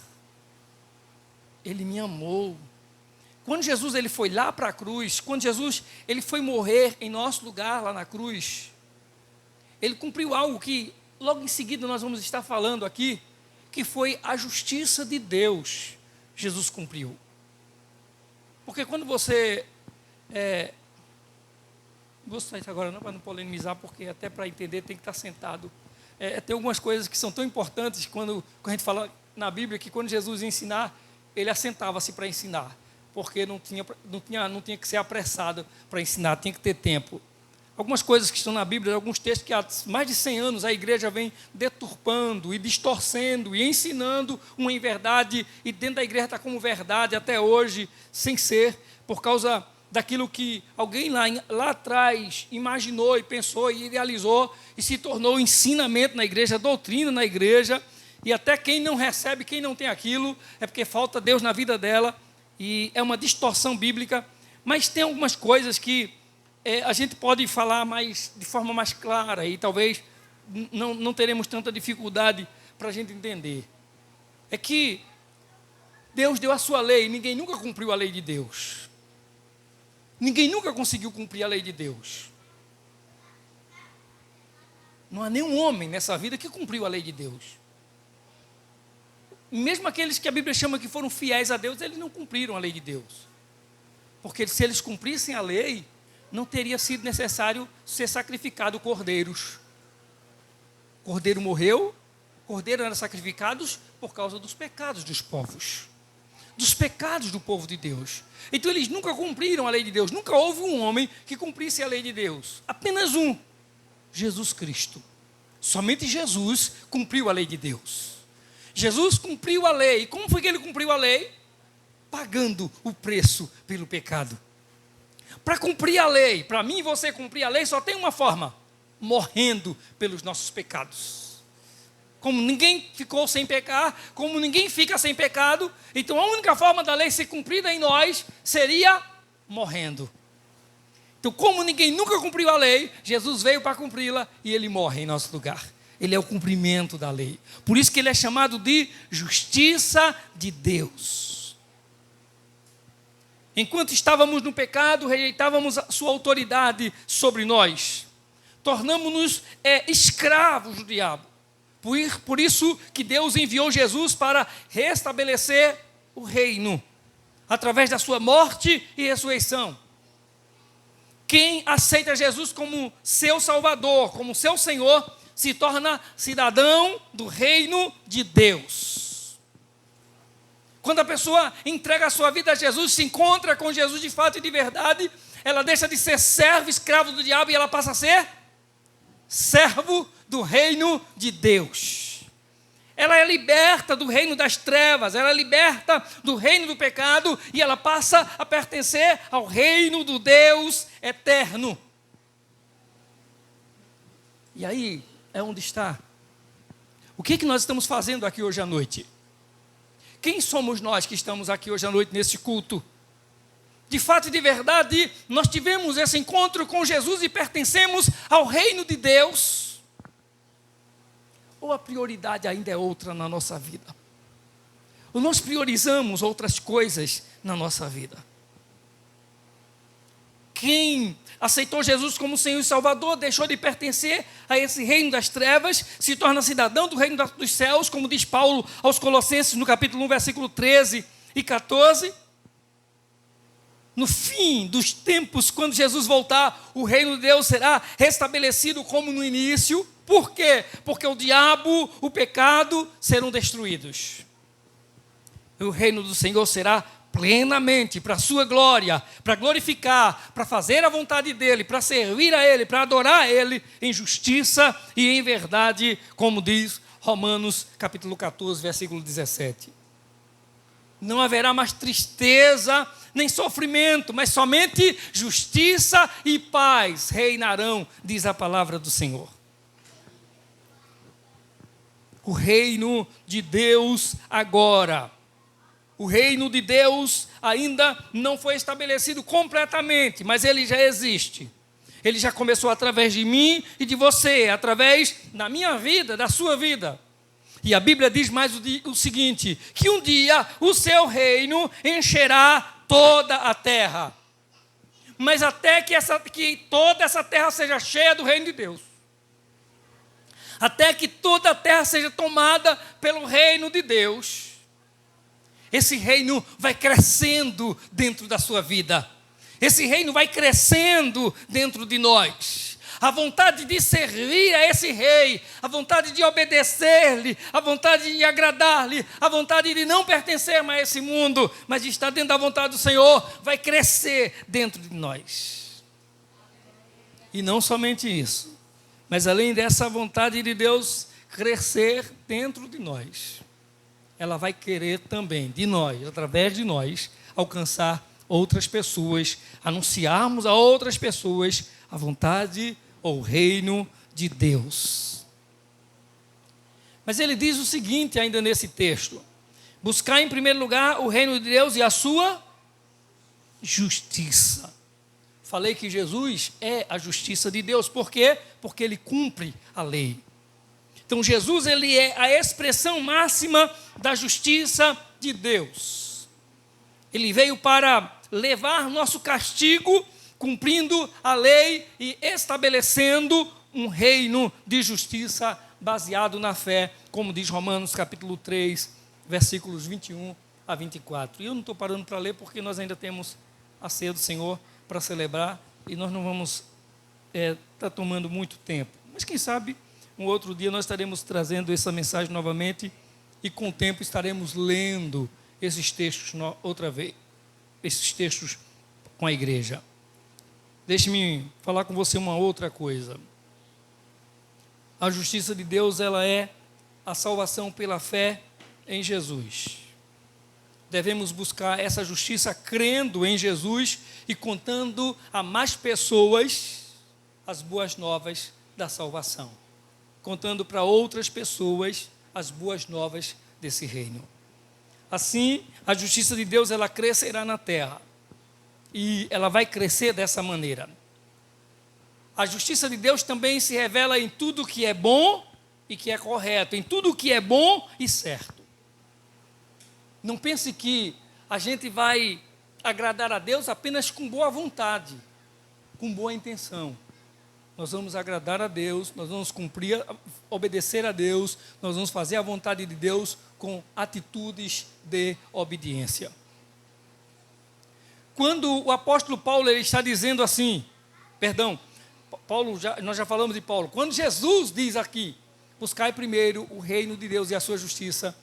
Ele me amou. Quando Jesus ele foi lá para a cruz, quando Jesus ele foi morrer em nosso lugar lá na cruz, Ele cumpriu algo que logo em seguida nós vamos estar falando aqui, que foi a justiça de Deus. Jesus cumpriu. Porque quando você... vou sair agora não para não polemizar, porque até para entender tem que estar sentado. Tem algumas coisas que são tão importantes quando a gente fala na Bíblia, que quando Jesus ia ensinar, Ele assentava-se para ensinar, porque não tinha que ser apressado para ensinar, tinha que ter tempo. Algumas coisas que estão na Bíblia, alguns textos que há mais de 100 anos a igreja vem deturpando e distorcendo e ensinando uma inverdade, e dentro da igreja está como verdade até hoje, sem ser, por causa daquilo que alguém lá atrás imaginou e pensou e idealizou e se tornou ensinamento na igreja, doutrina na igreja, e até quem não recebe, quem não tem aquilo, é porque falta Deus na vida dela, e é uma distorção bíblica. Mas tem algumas coisas que a gente pode falar de forma mais clara, e talvez não teremos tanta dificuldade para a gente entender. É que Deus deu a sua lei, ninguém nunca cumpriu a lei de Deus. Ninguém nunca conseguiu cumprir a lei de Deus. Não há nenhum homem nessa vida que cumpriu a lei de Deus. Mesmo aqueles que a Bíblia chama que foram fiéis a Deus, eles não cumpriram a lei de Deus. Porque se eles cumprissem a lei, não teria sido necessário ser sacrificado cordeiros. Cordeiro morreu, cordeiro eram sacrificados por causa dos pecados dos povos, dos pecados do povo de Deus. Então eles nunca cumpriram a lei de Deus, nunca houve um homem que cumprisse a lei de Deus, apenas um, Jesus Cristo. Somente Jesus cumpriu a lei de Deus. Jesus cumpriu a lei. Como foi que Ele cumpriu a lei? Pagando o preço pelo pecado. Para cumprir a lei, para mim e você cumprir a lei, só tem uma forma: morrendo pelos nossos pecados. Como ninguém ficou sem pecar, como ninguém fica sem pecado, então a única forma da lei ser cumprida em nós seria morrendo. Então, como ninguém nunca cumpriu a lei, Jesus veio para cumpri-la e Ele morre em nosso lugar. Ele é o cumprimento da lei. Por isso que Ele é chamado de justiça de Deus. Enquanto estávamos no pecado, rejeitávamos a sua autoridade sobre nós. Tornamos-nos escravos do diabo. Por isso que Deus enviou Jesus para restabelecer o reino, através da sua morte e ressurreição. Quem aceita Jesus como seu Salvador, como seu Senhor, se torna cidadão do reino de Deus. Quando a pessoa entrega a sua vida a Jesus, se encontra com Jesus de fato e de verdade, ela deixa de ser servo, escravo do diabo, e ela passa a ser servo do reino de Deus. ela é liberta do reino das trevas, ela é liberta do reino do pecado e ela passa a pertencer ao reino do Deus eterno. E aí é onde está. O que nós estamos fazendo aqui hoje à noite? Quem somos nós que estamos aqui hoje à noite nesse culto? De fato e de verdade, nós tivemos esse encontro com Jesus e pertencemos ao reino de Deus? Ou a prioridade ainda é outra na nossa vida? Ou nós priorizamos outras coisas na nossa vida? Quem aceitou Jesus como Senhor e Salvador, deixou de pertencer a esse reino das trevas, se torna cidadão do reino dos céus, como diz Paulo aos Colossenses, no capítulo 1, versículo 13 e 14. No fim dos tempos, quando Jesus voltar, o reino de Deus será restabelecido como no início. Por quê? Porque o diabo, o pecado serão destruídos. E o reino do Senhor será plenamente para a sua glória, para glorificar, para fazer a vontade dEle, para servir a Ele, para adorar a Ele em justiça e em verdade, como diz Romanos capítulo 14, versículo 17. Não haverá mais tristeza, nem sofrimento, mas somente justiça e paz reinarão, diz a palavra do Senhor. O reino de Deus agora. O reino de Deus ainda não foi estabelecido completamente, mas ele já existe. Ele já começou através de mim e de você, através da minha vida, da sua vida. E a Bíblia diz mais o seguinte, que um dia o seu reino encherá toda a terra. Mas até que toda essa terra seja cheia do reino de Deus. Até que toda a terra seja tomada pelo reino de Deus. Esse reino vai crescendo dentro da sua vida. Esse reino vai crescendo dentro de nós. A vontade de servir a esse rei, a vontade de obedecer-lhe, a vontade de agradar-lhe, a vontade de não pertencer mais a esse mundo, mas de estar dentro da vontade do Senhor, vai crescer dentro de nós. E não somente isso, mas além dessa vontade de Deus crescer dentro de nós, ela vai querer também, de nós, através de nós, alcançar outras pessoas, anunciarmos a outras pessoas a vontade ou o reino de Deus. Mas ele diz o seguinte ainda nesse texto: buscar em primeiro lugar o reino de Deus e a sua justiça. Falei que Jesus é a justiça de Deus. Por quê? Porque ele cumpre a lei. Então Jesus, ele é a expressão máxima da justiça de Deus. Ele veio para levar nosso castigo, cumprindo a lei e estabelecendo um reino de justiça baseado na fé, como diz Romanos capítulo 3, versículos 21 a 24. E eu não estou parando para ler porque nós ainda temos a ceia do Senhor para celebrar e nós não vamos estar tomando muito tempo. Mas quem sabe um outro dia nós estaremos trazendo essa mensagem novamente e com o tempo estaremos lendo esses textos outra vez, esses textos com a igreja. Deixe-me falar com você uma outra coisa. A justiça de Deus, ela é a salvação pela fé em Jesus. Devemos buscar essa justiça crendo em Jesus e contando a mais pessoas as boas novas da salvação. Contando para outras pessoas as boas novas desse reino. Assim, a justiça de Deus, ela crescerá na terra. E ela vai crescer dessa maneira. A justiça de Deus também se revela em tudo que é bom e que é correto, em tudo que é bom e certo. Não pense que a gente vai agradar a Deus apenas com boa vontade, com boa intenção. Nós vamos agradar a Deus, nós vamos cumprir, obedecer a Deus, nós vamos fazer a vontade de Deus com atitudes de obediência. Quando o apóstolo Paulo ele está dizendo assim, nós já falamos de Paulo, quando Jesus diz aqui, buscai primeiro o reino de Deus e a sua justiça,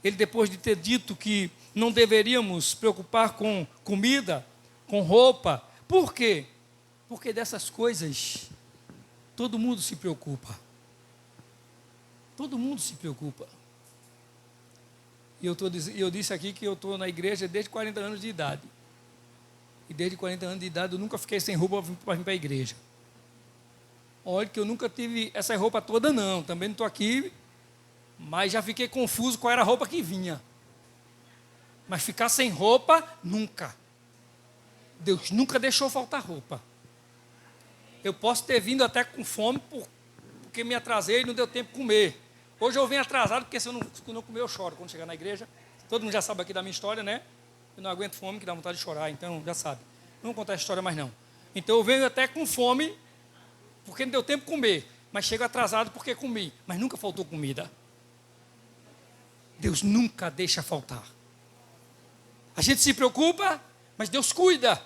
ele depois de ter dito que não deveríamos preocupar com comida, com roupa, por quê? Porque dessas coisas todo mundo se preocupa. Todo mundo se preocupa. E eu disse aqui que eu estou na igreja desde 40 anos de idade. E desde 40 anos de idade eu nunca fiquei sem roupa para vir para a igreja. Olha que eu nunca tive essa roupa toda não. Também não estou aqui, mas já fiquei confuso qual era a roupa que vinha. Mas ficar sem roupa, nunca. Deus nunca deixou faltar roupa. Eu posso ter vindo até com fome porque me atrasei e não deu tempo de comer. Hoje eu venho atrasado porque se eu não comer eu choro quando chegar na igreja. Todo mundo já sabe aqui da minha história, né? Eu não aguento fome que dá vontade de chorar, então já sabe. Não vou contar essa história mais não. Então eu venho até com fome porque não deu tempo de comer. Mas chego atrasado porque comi. Mas nunca faltou comida. Deus nunca deixa faltar. A gente se preocupa, mas Deus cuida.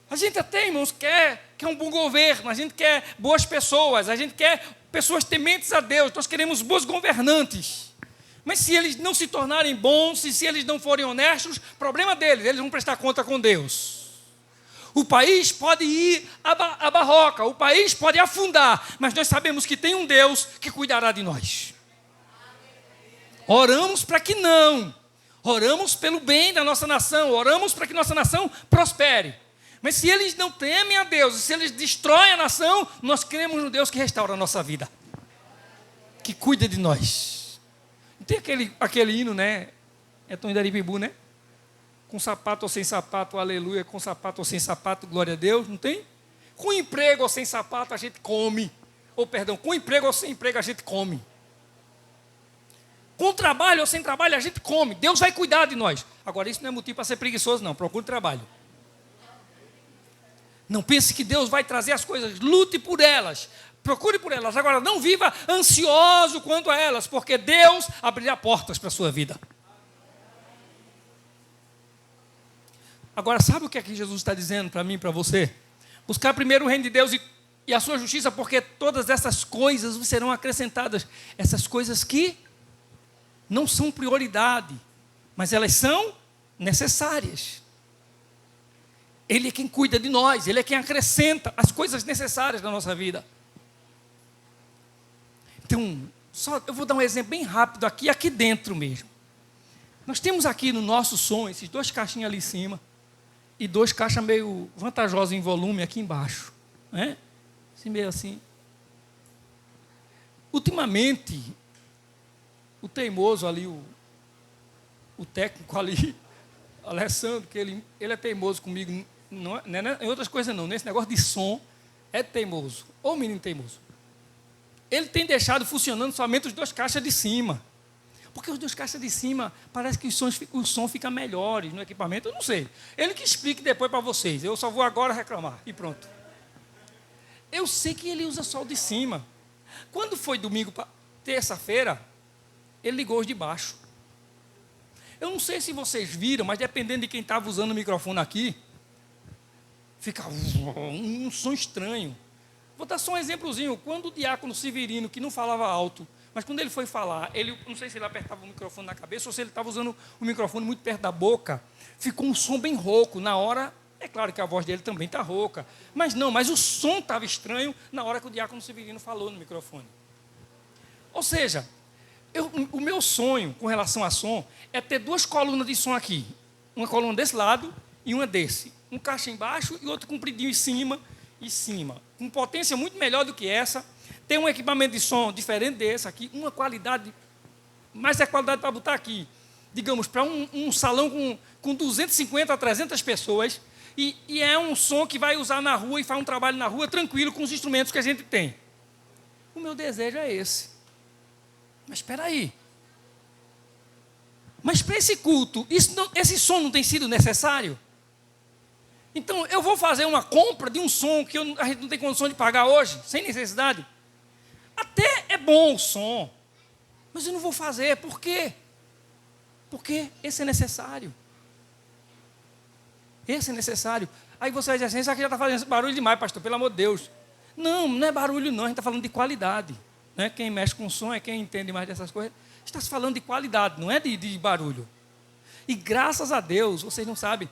A gente até, irmãos, quer um bom governo, a gente quer boas pessoas, a gente quer pessoas tementes a Deus, nós queremos bons governantes. Mas se eles não se tornarem bons, se eles não forem honestos, problema deles, eles vão prestar conta com Deus. O país pode ir à barroca, o país pode afundar, mas nós sabemos que tem um Deus que cuidará de nós. Oramos para que não. Oramos pelo bem da nossa nação, oramos para que nossa nação prospere. Mas se eles não temem a Deus, se eles destroem a nação, nós cremos no Deus que restaura a nossa vida, que cuida de nós. Tem aquele hino, né? É Tom Idaribibu, né? Com sapato ou sem sapato, aleluia. Com sapato ou sem sapato, glória a Deus, não tem? Com emprego ou sem sapato, a gente come. Com emprego ou sem emprego, a gente come. Com trabalho ou sem trabalho, a gente come. Deus vai cuidar de nós. Agora, isso não é motivo para ser preguiçoso, não. Procure trabalho. Não pense que Deus vai trazer as coisas. Lute por elas. Procure por elas. Agora, não viva ansioso quanto a elas, porque Deus abrirá portas para a sua vida. Agora, sabe o que é que Jesus está dizendo para mim e para você? Buscar primeiro o reino de Deus e a sua justiça, porque todas essas coisas serão acrescentadas. Essas coisas que não são prioridade, mas elas são necessárias. Ele é quem cuida de nós, Ele é quem acrescenta as coisas necessárias da nossa vida. Então, eu vou dar um exemplo bem rápido aqui dentro mesmo. Nós temos aqui no nosso som, esses 2 caixinhas ali em cima, e 2 caixas meio vantajosos em volume aqui embaixo. Né? Assim, meio assim. Ultimamente, o teimoso ali, o técnico ali, Alessandro, que ele é teimoso comigo, não é em outras coisas não, nesse negócio de som, é teimoso, ou menino teimoso. Ele tem deixado funcionando somente os 2 caixas de cima, porque os 2 caixas de cima, parece que o som fica melhor no equipamento, eu não sei. Ele que explique depois para vocês, eu só vou agora reclamar, e pronto. Eu sei que ele usa só o de cima. Quando foi domingo, terça-feira, ele ligou os de baixo. Eu não sei se vocês viram, mas dependendo de quem estava usando o microfone aqui, fica um som estranho. Vou dar só um exemplozinho. Quando o diácono Severino, que não falava alto, mas quando ele foi falar, não sei se ele apertava o microfone na cabeça ou se ele estava usando o microfone muito perto da boca, ficou um som bem rouco. Na hora, é claro que a voz dele também está rouca, mas o som estava estranho na hora que o diácono Severino falou no microfone. Ou seja, o meu sonho com relação a som é ter 2 colunas de som aqui. Uma coluna desse lado e uma desse. Um caixa embaixo e outro compridinho em cima e cima. Com potência muito melhor do que essa. Tem um equipamento de som diferente desse aqui. Uma qualidade, mais é qualidade para botar aqui. Digamos, para um salão com 250 a 300 pessoas. E é um som que vai usar na rua e faz um trabalho na rua tranquilo com os instrumentos que a gente tem. O meu desejo é esse. Mas espera aí. Mas para esse culto, esse som não tem sido necessário? Então, eu vou fazer uma compra de um som que a gente não tem condição de pagar hoje, sem necessidade? Até é bom o som, mas eu não vou fazer. Por quê? Porque esse é necessário. Esse é necessário. Aí você vai dizer assim, isso aqui já está fazendo barulho demais, pastor, pelo amor de Deus. Não é barulho não, a gente está falando de qualidade. Né? Quem mexe com som é quem entende mais dessas coisas. Está se falando de qualidade, não é de barulho. E graças a Deus, vocês não sabem,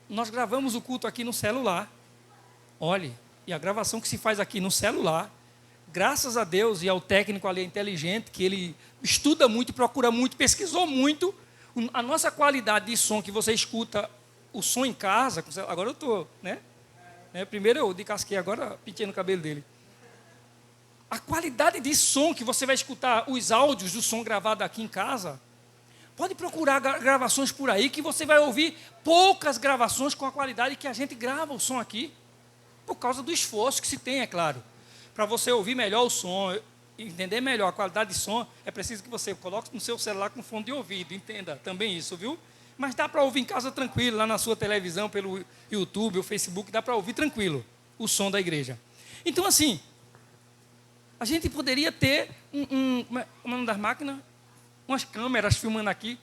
nós gravamos o culto aqui no celular. Olhe, e a gravação que se faz aqui no celular graças a Deus e ao técnico ali inteligente, que ele estuda muito, procura muito, pesquisou muito, a nossa qualidade de som que você escuta, o som em casa, agora eu estou, né? Primeiro eu de casquei, agora pintei no cabelo dele. A qualidade de som que você vai escutar, os áudios do som gravado aqui em casa, pode procurar gravações por aí, que você vai ouvir poucas gravações com a qualidade que a gente grava o som aqui, por causa do esforço que se tem, é claro. Para você ouvir melhor o som, entender melhor a qualidade de som, é preciso que você coloque no seu celular com fone de ouvido, entenda também isso, viu? Mas dá para ouvir em casa tranquilo, lá na sua televisão, pelo YouTube, ou Facebook, dá para ouvir tranquilo o som da igreja. Então, assim, a gente poderia ter como é o nome das máquinas? Umas câmeras filmando aqui.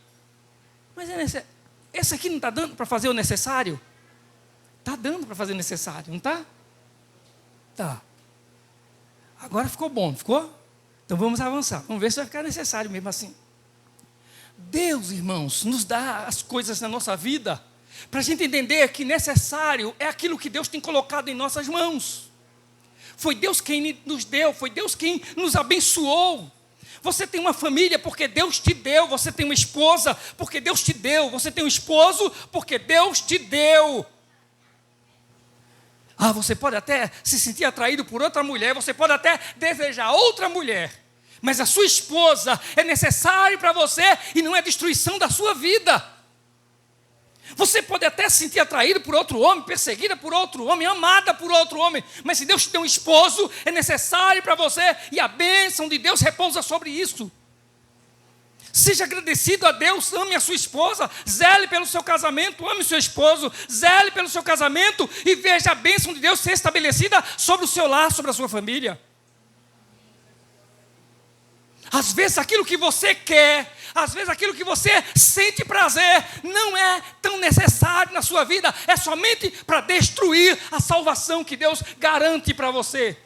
Mas essa aqui não está dando para fazer o necessário? Está dando para fazer o necessário, não está? Tá. Agora ficou bom, ficou? Então vamos avançar. Vamos ver se vai ficar necessário mesmo assim. Deus, irmãos, nos dá as coisas na nossa vida para a gente entender que necessário é aquilo que Deus tem colocado em nossas mãos. Foi Deus quem nos deu, foi Deus quem nos abençoou. Você tem uma família porque Deus te deu, você tem uma esposa porque Deus te deu, você tem um esposo porque Deus te deu. Você pode até se sentir atraído por outra mulher, você pode até desejar outra mulher, mas a sua esposa é necessária para você e não é destruição da sua vida. Você pode até se sentir atraído por outro homem, perseguida por outro homem, amada por outro homem, mas se Deus te deu um esposo, é necessário para você e a bênção de Deus repousa sobre isso. Seja agradecido a Deus, ame a sua esposa, zele pelo seu casamento, ame o seu esposo, zele pelo seu casamento e veja a bênção de Deus ser estabelecida sobre o seu lar, sobre a sua família. Às vezes aquilo que você quer, às vezes aquilo que você sente prazer, não é tão necessário na sua vida, é somente para destruir a salvação que Deus garante para você.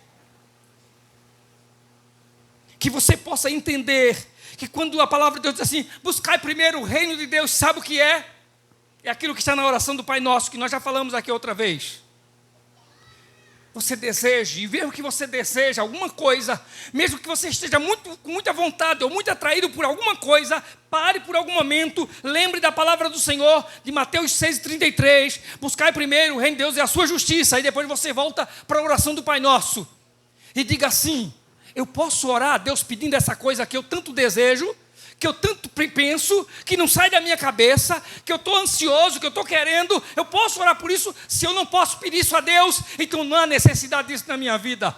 Que você possa entender que quando a palavra de Deus diz assim, buscai primeiro o reino de Deus, sabe o que é? É aquilo que está na oração do Pai Nosso, que nós já falamos aqui outra vez. Você deseja, e mesmo que você deseja alguma coisa, mesmo que você esteja com muita vontade ou muito atraído por alguma coisa, pare por algum momento, lembre da palavra do Senhor, de Mateus 6,33, buscai primeiro o reino de Deus e a sua justiça, e depois você volta para a oração do Pai Nosso, e diga assim, eu posso orar a Deus pedindo essa coisa que eu tanto desejo, que eu tanto penso, que não sai da minha cabeça, que eu estou ansioso, que eu estou querendo, eu posso orar por isso? Se eu não posso pedir isso a Deus, então não há necessidade disso na minha vida.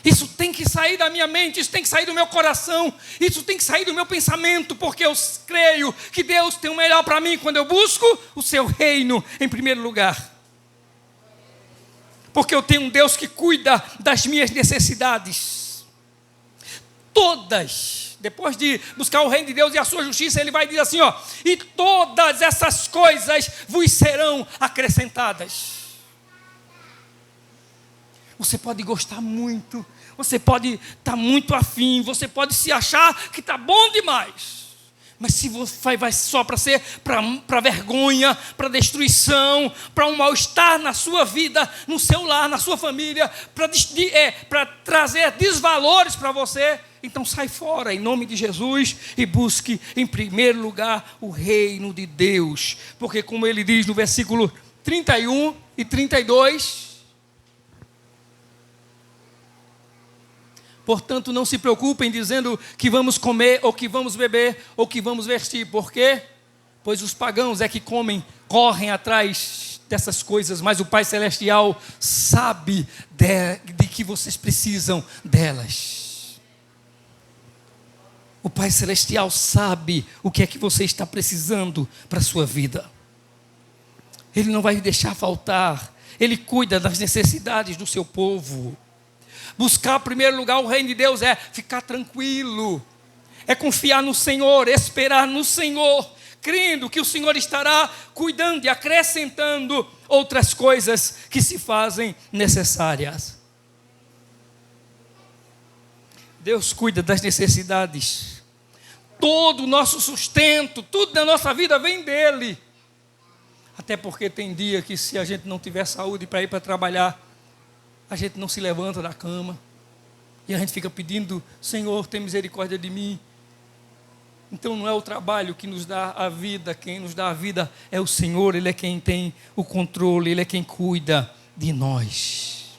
Isso tem que sair da minha mente, isso tem que sair do meu coração, isso tem que sair do meu pensamento, porque eu creio que Deus tem o melhor para mim quando eu busco o seu reino em primeiro lugar. Porque eu tenho um Deus que cuida das minhas necessidades. Todas. Depois de buscar o reino de Deus e a sua justiça, ele vai dizer assim, e todas essas coisas vos serão acrescentadas. Você pode gostar muito, você pode estar muito afim, você pode se achar que está bom demais. Mas se você vai só para ser para vergonha, para destruição, para um mal-estar na sua vida, no seu lar, na sua família, para trazer desvalores para você, então sai fora em nome de Jesus e busque em primeiro lugar o reino de Deus. Porque como ele diz no versículo 31 e 32... Portanto, não se preocupem dizendo que vamos comer, ou que vamos beber, ou que vamos vestir. Por quê? Pois os pagãos é que correm atrás dessas coisas, mas o Pai Celestial sabe de que vocês precisam delas. O Pai Celestial sabe o que é que você está precisando para a sua vida. Ele não vai deixar faltar. Ele cuida das necessidades do seu povo. Buscar em primeiro lugar o reino de Deus é ficar tranquilo, é confiar no Senhor, esperar no Senhor, crendo que o Senhor estará cuidando e acrescentando outras coisas que se fazem necessárias. Deus cuida das necessidades, todo o nosso sustento, tudo da nossa vida vem dEle. Até porque tem dia que se a gente não tiver saúde para ir para trabalhar, a gente não se levanta da cama. E a gente fica pedindo, Senhor, tem misericórdia de mim. Então não é o trabalho que nos dá a vida, quem nos dá a vida é o Senhor, Ele é quem tem o controle, Ele é quem cuida de nós.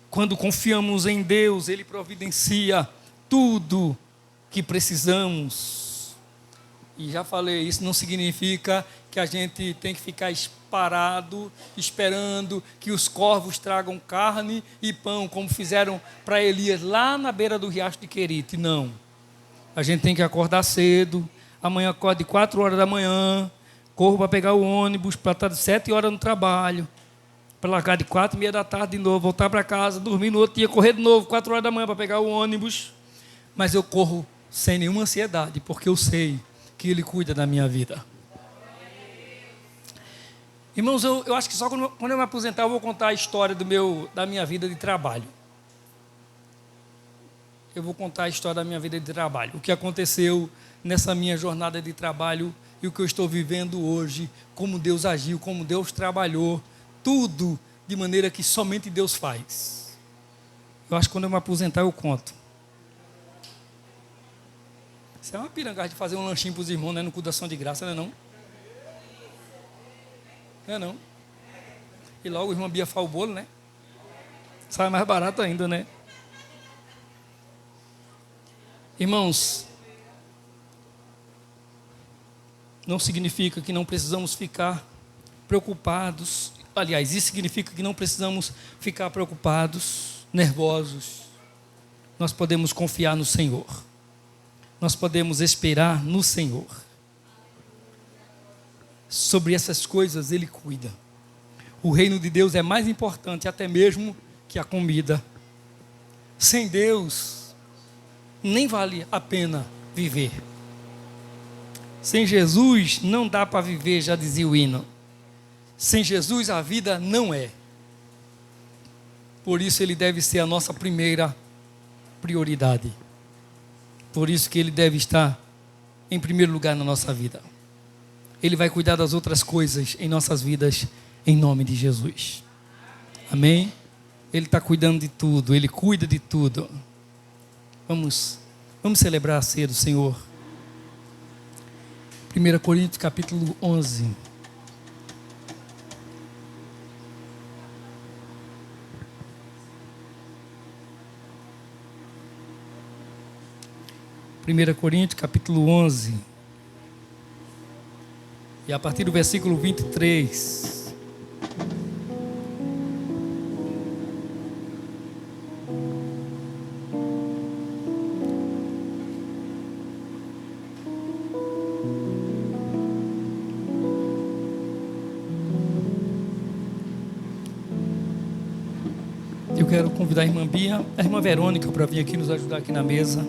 Quando confiamos em Deus, Ele providencia tudo que precisamos. E já falei, isso não significa que a gente tem que ficar parado, esperando que os corvos tragam carne e pão, como fizeram para Elias lá na beira do riacho de Querite. Não. A gente tem que acordar cedo, amanhã acorde 4 horas da manhã, corro para pegar o ônibus, para estar 7 horas no trabalho, para largar de 4h30 da tarde de novo, voltar para casa, dormir no outro dia, correr de novo, 4 horas da manhã para pegar o ônibus. Mas eu corro sem nenhuma ansiedade, porque eu sei que Ele cuida da minha vida. Irmãos, eu acho que só quando eu me aposentar eu vou contar a história da minha vida de trabalho. Eu vou contar a história da minha vida de trabalho. O que aconteceu nessa minha jornada de trabalho e o que eu estou vivendo hoje, como Deus agiu, como Deus trabalhou, tudo de maneira que somente Deus faz. Eu acho que quando eu me aposentar eu conto. Isso é uma pirangagem de fazer um lanchinho para os irmãos, né, no culto da ação de graça, não é não? Não é não? E logo o irmão Bia faz o bolo, né? Sai mais barato ainda, né? Irmãos, não significa que não precisamos ficar preocupados. Aliás, isso significa que não precisamos ficar preocupados, nervosos. Nós podemos confiar no Senhor. Nós podemos esperar no Senhor. Sobre essas coisas Ele cuida. O reino de Deus é mais importante até mesmo que a comida. Sem Deus, nem vale a pena viver. Sem Jesus não dá para viver, já dizia o hino. Sem Jesus a vida não é. Por isso Ele deve ser a nossa primeira prioridade. Por isso que Ele deve estar em primeiro lugar na nossa vida. Ele vai cuidar das outras coisas em nossas vidas, em nome de Jesus. Amém? Ele está cuidando de tudo, Ele cuida de tudo. Vamos celebrar a ceia do Senhor. 1 Coríntios capítulo 11. Primeira Coríntios capítulo 11. E a partir do versículo 23. Eu quero convidar a irmã Bia, a irmã Verônica para vir aqui nos ajudar aqui na mesa.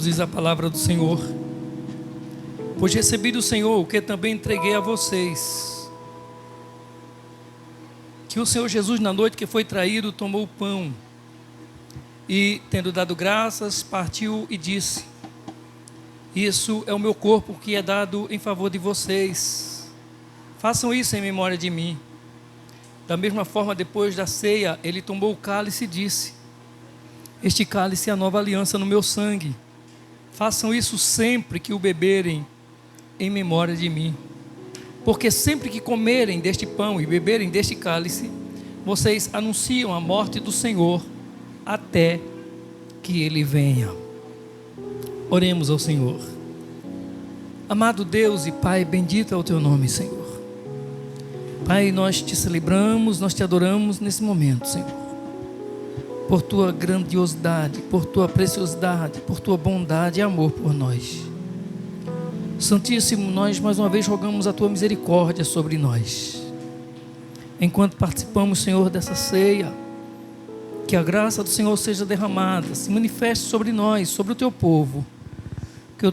Diz a palavra do Senhor: pois recebi do Senhor o que também entreguei a vocês, que o Senhor Jesus, na noite que foi traído, tomou o pão e, tendo dado graças, partiu e disse: isso é o meu corpo que é dado em favor de vocês, façam isso em memória de mim. Da mesma forma, depois da ceia, ele tomou o cálice e disse: este cálice é a nova aliança no meu sangue. Façam isso sempre que o beberem em memória de mim. Porque sempre que comerem deste pão e beberem deste cálice, vocês anunciam a morte do Senhor até que Ele venha. Oremos ao Senhor. Amado Deus e Pai, bendito é o Teu nome, Senhor. Pai, nós Te celebramos, nós Te adoramos nesse momento, Senhor. Por Tua grandiosidade, por Tua preciosidade, por Tua bondade e amor por nós. Santíssimo, nós mais uma vez rogamos a Tua misericórdia sobre nós. Enquanto participamos, Senhor, dessa ceia, que a graça do Senhor seja derramada, se manifeste sobre nós, sobre o Teu povo. Que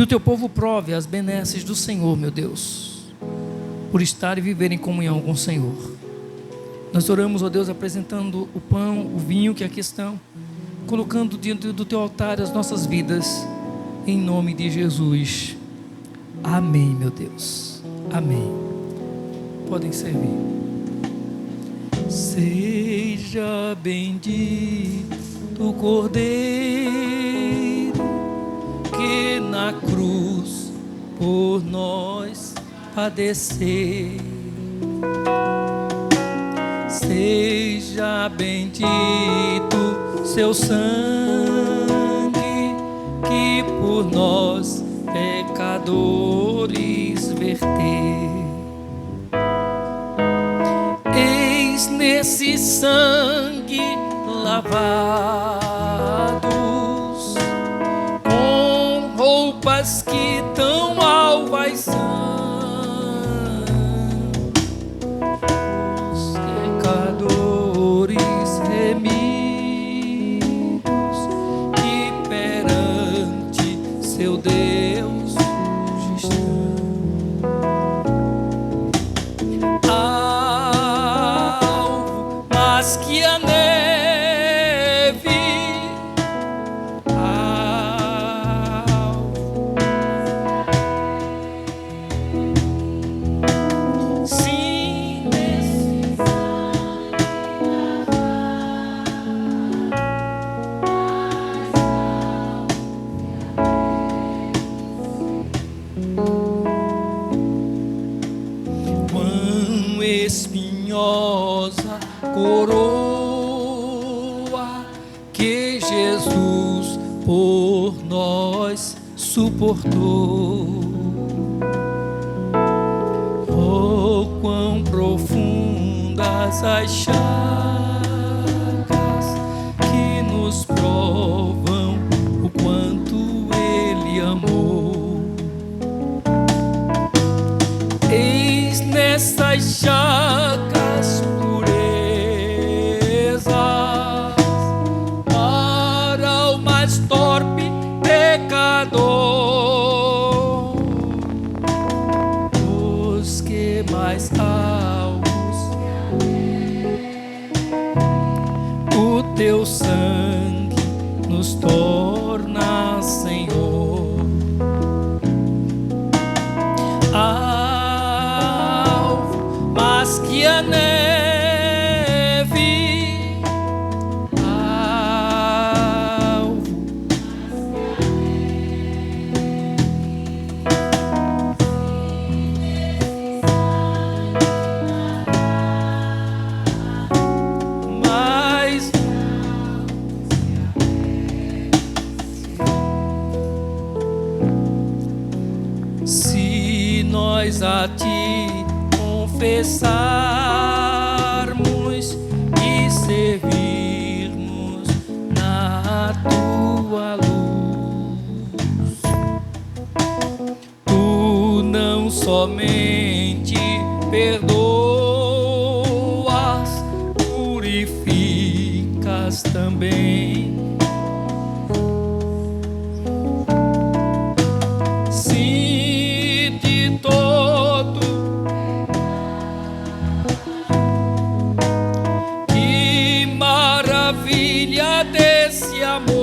o Teu povo prove as benesses do Senhor, meu Deus, por estar e viver em comunhão com o Senhor. Nós oramos, ó Deus, apresentando o pão, o vinho que aqui estão, colocando diante do Teu altar as nossas vidas, em nome de Jesus. Amém, meu Deus. Amém. Podem servir. Seja bendito o Cordeiro que na cruz por nós padeceu. Seja bendito seu sangue que por nós pecadores verteu. Eis nesse sangue lavados, com roupas que tão alvas são, os pecadores remidos e perante seu Deus hoje estão. Alvo mais que a neve, sim, quão espinhosa coroa que Jesus por nós suportou. Oh, quão profundas as chagas que nos provam o quanto Ele amou. Eis nessas chagas purezas para o mais torpe pecador, os que mais alvos o Teu sangue nos torna, Senhor. Alvo mais que a neve, alvo mais. Se nós a Ti confessarmos e servirmos na Tua luz, Tu não somente perdoas, purificas também. Sim, de todo, que maravilha desse amor.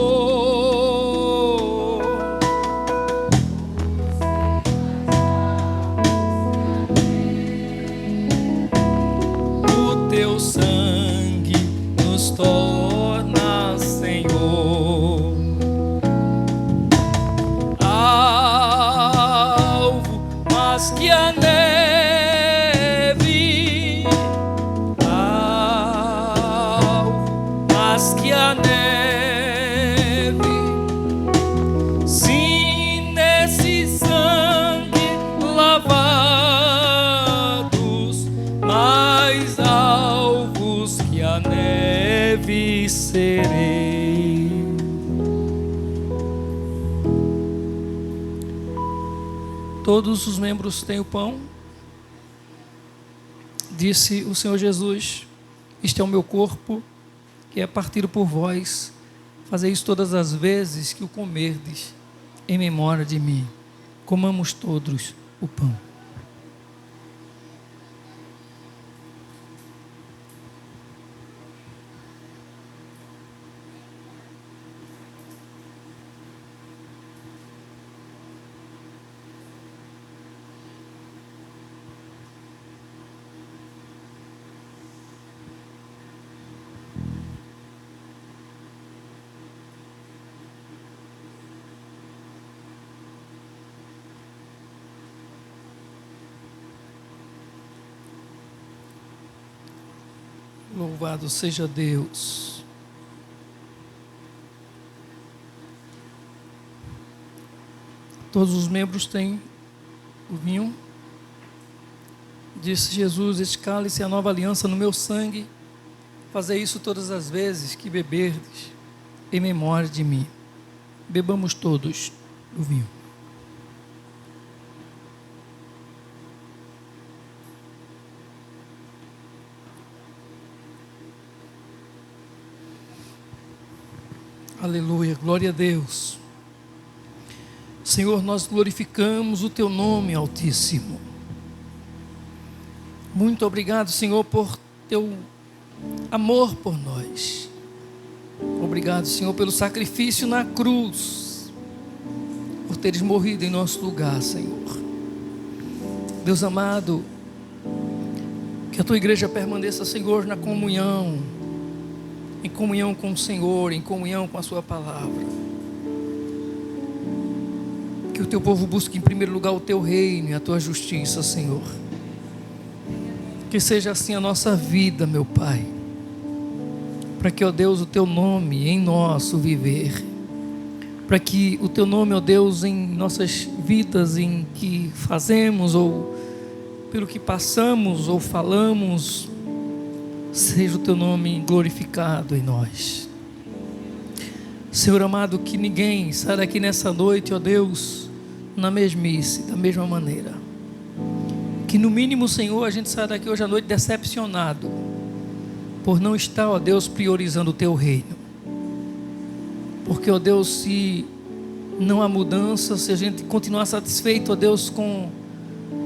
Todos os membros têm o pão. Disse o Senhor Jesus: este é o meu corpo, que é partido por vós. Fazei isso todas as vezes que o comerdes, em memória de mim. Comamos todos o pão. Louvado seja Deus. Todos os membros têm o vinho. Disse Jesus: este cálice é a nova aliança no meu sangue. Fazei isso todas as vezes que beberdes, em memória de mim. Bebamos todos do vinho. Aleluia, glória a Deus. Senhor, nós glorificamos o Teu nome, Altíssimo. Muito obrigado, Senhor, por Teu amor por nós. Obrigado, Senhor, pelo sacrifício na cruz, por Teres morrido em nosso lugar, Senhor. Deus amado, que a Tua igreja permaneça, Senhor, na comunhão, em comunhão com o Senhor, em comunhão com a Sua palavra. Que o Teu povo busque em primeiro lugar o Teu reino e a Tua justiça, Senhor. Que seja assim a nossa vida, meu Pai, para que, ó Deus, o Teu nome em nosso viver, para que o Teu nome, ó Deus, em nossas vidas, em que fazemos ou pelo que passamos ou falamos, seja o Teu nome glorificado em nós. Senhor amado, que ninguém saia daqui nessa noite, ó Deus, na mesmice, da mesma maneira. Que no mínimo, Senhor, a gente saia daqui hoje à noite decepcionado, por não estar, ó Deus, priorizando o Teu reino. Porque, ó Deus, se não há mudança, se a gente continuar satisfeito, ó Deus, com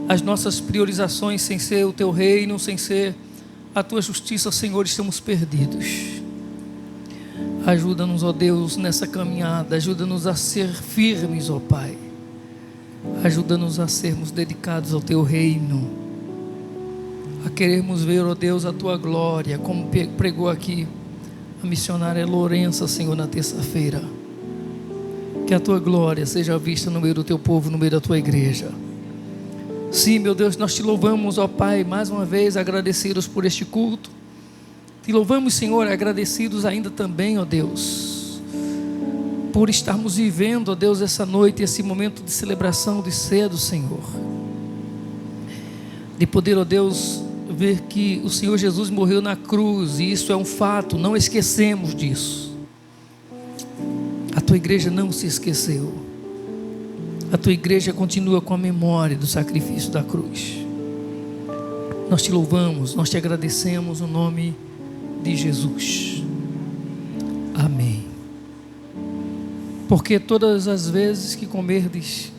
as nossas priorizações, sem ser o Teu reino, sem ser a Tua justiça, Senhor, estamos perdidos. Ajuda-nos, ó Deus, nessa caminhada. Ajuda-nos a ser firmes, ó Pai. Ajuda-nos a sermos dedicados ao Teu reino, a querermos ver, ó Deus, a Tua glória, como pregou aqui a missionária Lourença, Senhor, na terça-feira. Que a Tua glória seja vista no meio do Teu povo, no meio da Tua igreja. Sim, meu Deus, nós Te louvamos, ó Pai, mais uma vez agradecidos por este culto. Te louvamos, Senhor, agradecidos ainda também, ó Deus, por estarmos vivendo, ó Deus, essa noite, esse momento de celebração de cedo, Senhor. De poder, ó Deus, ver que o Senhor Jesus morreu na cruz, e isso é um fato, não esquecemos disso. A Tua igreja não se esqueceu. A Tua igreja continua com a memória do sacrifício da cruz. Nós Te louvamos, nós Te agradecemos no nome de Jesus. Amém. Porque todas as vezes que comerdes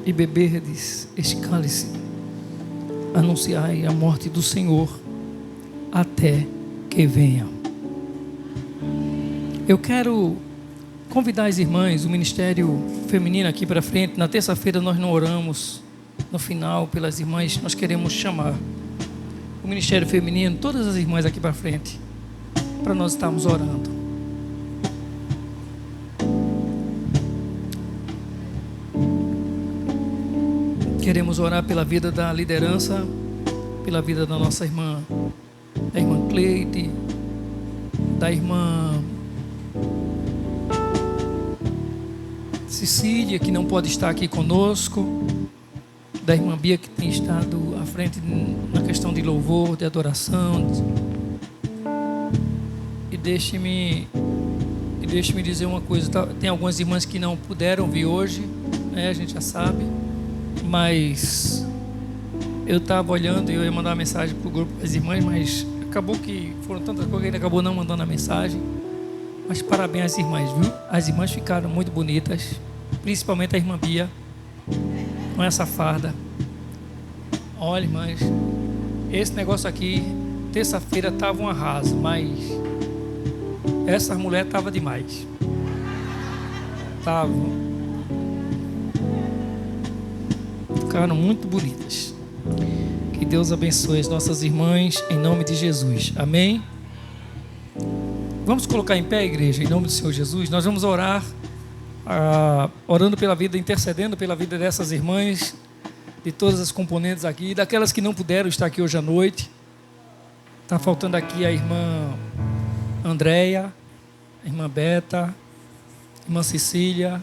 e beberdes este cálice, anunciai a morte do Senhor até que venha. Eu quero convidar as irmãs, o ministério feminino aqui para frente. Na terça-feira nós não oramos no final pelas irmãs, nós queremos chamar o ministério feminino, todas as irmãs aqui para frente, para nós estarmos orando. Queremos orar pela vida da liderança, pela vida da nossa irmã, da irmã Cleide, da irmã Cecília, que não pode estar aqui conosco, da irmã Bia, que tem estado à frente na questão de louvor, de adoração. E deixe-me dizer uma coisa, tem algumas irmãs que não puderam vir hoje, né, a gente já sabe, Mas eu estava olhando e eu ia mandar uma mensagem para o grupo das irmãs, mas acabou que foram tantas coisas que ele acabou não mandando a mensagem. Mas parabéns às irmãs, viu? As irmãs ficaram muito bonitas, principalmente a irmã Bia, com essa farda. Olha, irmãs, esse negócio aqui, terça-feira estava um arraso, mas essa mulher estava demais. Ficaram muito bonitas. Que Deus abençoe as nossas irmãs, em nome de Jesus. Amém? Vamos colocar em pé, igreja, em nome do Senhor Jesus. Nós vamos orar, orando pela vida, intercedendo pela vida dessas irmãs, de todas as componentes aqui, daquelas que não puderam estar aqui hoje à noite. Está faltando aqui a irmã Andréia, a irmã Beta, a irmã Cecília.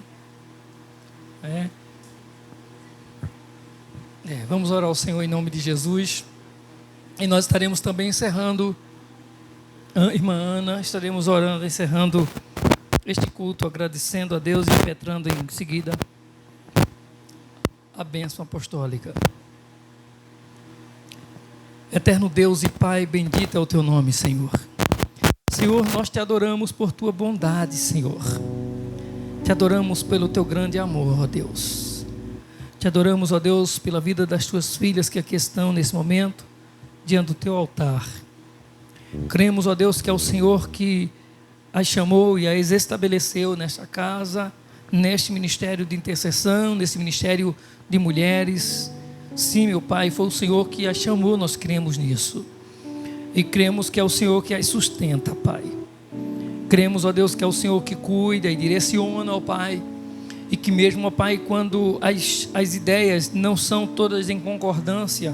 Vamos orar ao Senhor em nome de Jesus. E nós estaremos também encerrando, irmã Ana, estaremos orando, encerrando este culto, agradecendo a Deus e impetrando em seguida a bênção apostólica. Eterno Deus e Pai, bendito é o teu nome, Senhor. Senhor, nós te adoramos por tua bondade, Senhor. Te adoramos pelo teu grande amor, ó Deus. Te adoramos, ó Deus, pela vida das tuas filhas que aqui estão nesse momento, diante do teu altar. Cremos, ó Deus, que é o Senhor que as chamou e as estabeleceu nesta casa, neste ministério de intercessão, nesse ministério de mulheres. Sim, meu Pai, foi o Senhor que as chamou, nós cremos nisso. E cremos que é o Senhor que as sustenta, Pai. Cremos, ó Deus, que é o Senhor que cuida e direciona, ó Pai. E que mesmo, ó Pai, quando as ideias não são todas em concordância,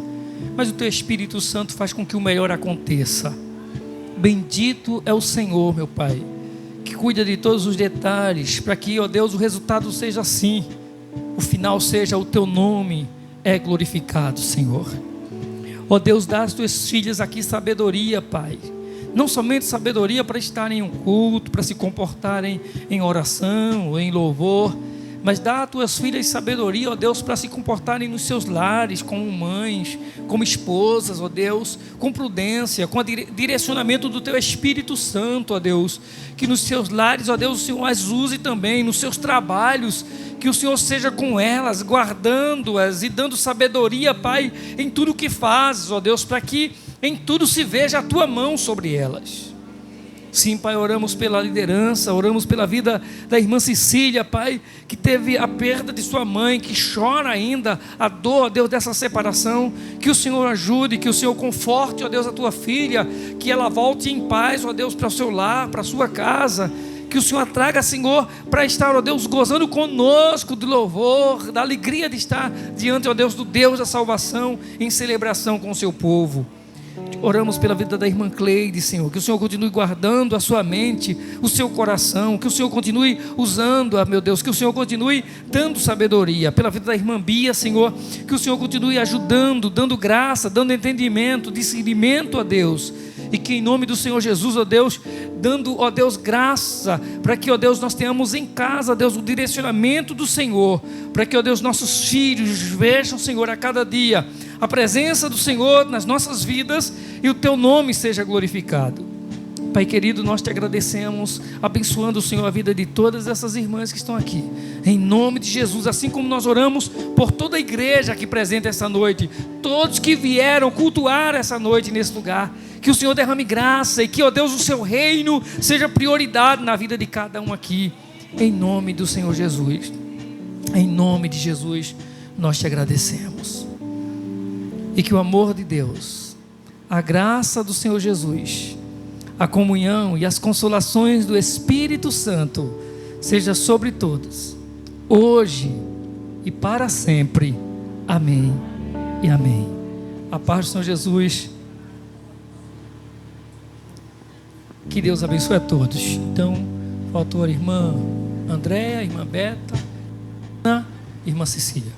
mas o Teu Espírito Santo faz com que o melhor aconteça. Bendito é o Senhor, meu Pai, que cuida de todos os detalhes, para que, ó Deus, o resultado seja assim, o final seja o Teu nome é glorificado, Senhor. Ó Deus, dá às Tuas filhas aqui sabedoria, Pai. Não somente sabedoria para estarem em um culto, para se comportarem em oração ou em louvor, mas dá às Tuas filhas sabedoria, ó Deus, para se comportarem nos seus lares, como mães, como esposas, ó Deus, com prudência, com o direcionamento do Teu Espírito Santo, ó Deus, que nos seus lares, ó Deus, o Senhor as use também, nos seus trabalhos, que o Senhor seja com elas, guardando-as e dando sabedoria, Pai, em tudo que fazes, ó Deus, para que em tudo se veja a Tua mão sobre elas. Sim, Pai, oramos pela liderança, oramos pela vida da irmã Cecília, Pai, que teve a perda de sua mãe, que chora ainda a dor, ó Deus, dessa separação. Que o Senhor ajude, que o Senhor conforte, ó Deus, a tua filha, que ela volte em paz, ó Deus, para o seu lar, para a sua casa. Que o Senhor a traga, Senhor, para estar, ó Deus, gozando conosco do louvor, da alegria de estar diante, ó Deus, do Deus da salvação, em celebração com o seu povo. Oramos pela vida da irmã Cleide, Senhor, que o Senhor continue guardando a sua mente, o seu coração, que o Senhor continue usando, meu Deus, que o Senhor continue dando sabedoria. Pela vida da irmã Bia, Senhor, que o Senhor continue ajudando, dando graça, dando entendimento, discernimento a Deus. E que em nome do Senhor Jesus, ó Deus, dando, ó Deus, graça, para que, ó Deus, nós tenhamos em casa, ó Deus, o direcionamento do Senhor, para que, ó Deus, nossos filhos vejam, Senhor, a cada dia, a presença do Senhor nas nossas vidas e o Teu nome seja glorificado. Pai querido, nós Te agradecemos, abençoando, Senhor, a vida de todas essas irmãs que estão aqui, em nome de Jesus, assim como nós oramos por toda a igreja aqui presente essa noite, todos que vieram cultuar essa noite nesse lugar, que o Senhor derrame graça e que, ó Deus, o Seu reino seja prioridade na vida de cada um aqui, em nome do Senhor Jesus. Em nome de Jesus, nós Te agradecemos. E que o amor de Deus, a graça do Senhor Jesus, a comunhão e as consolações do Espírito Santo seja sobre todos, hoje e para sempre. Amém e amém. A paz do Senhor Jesus. Que Deus abençoe a todos. Então, faltou a irmã Andréia, a irmã Beta, a irmã Cecília.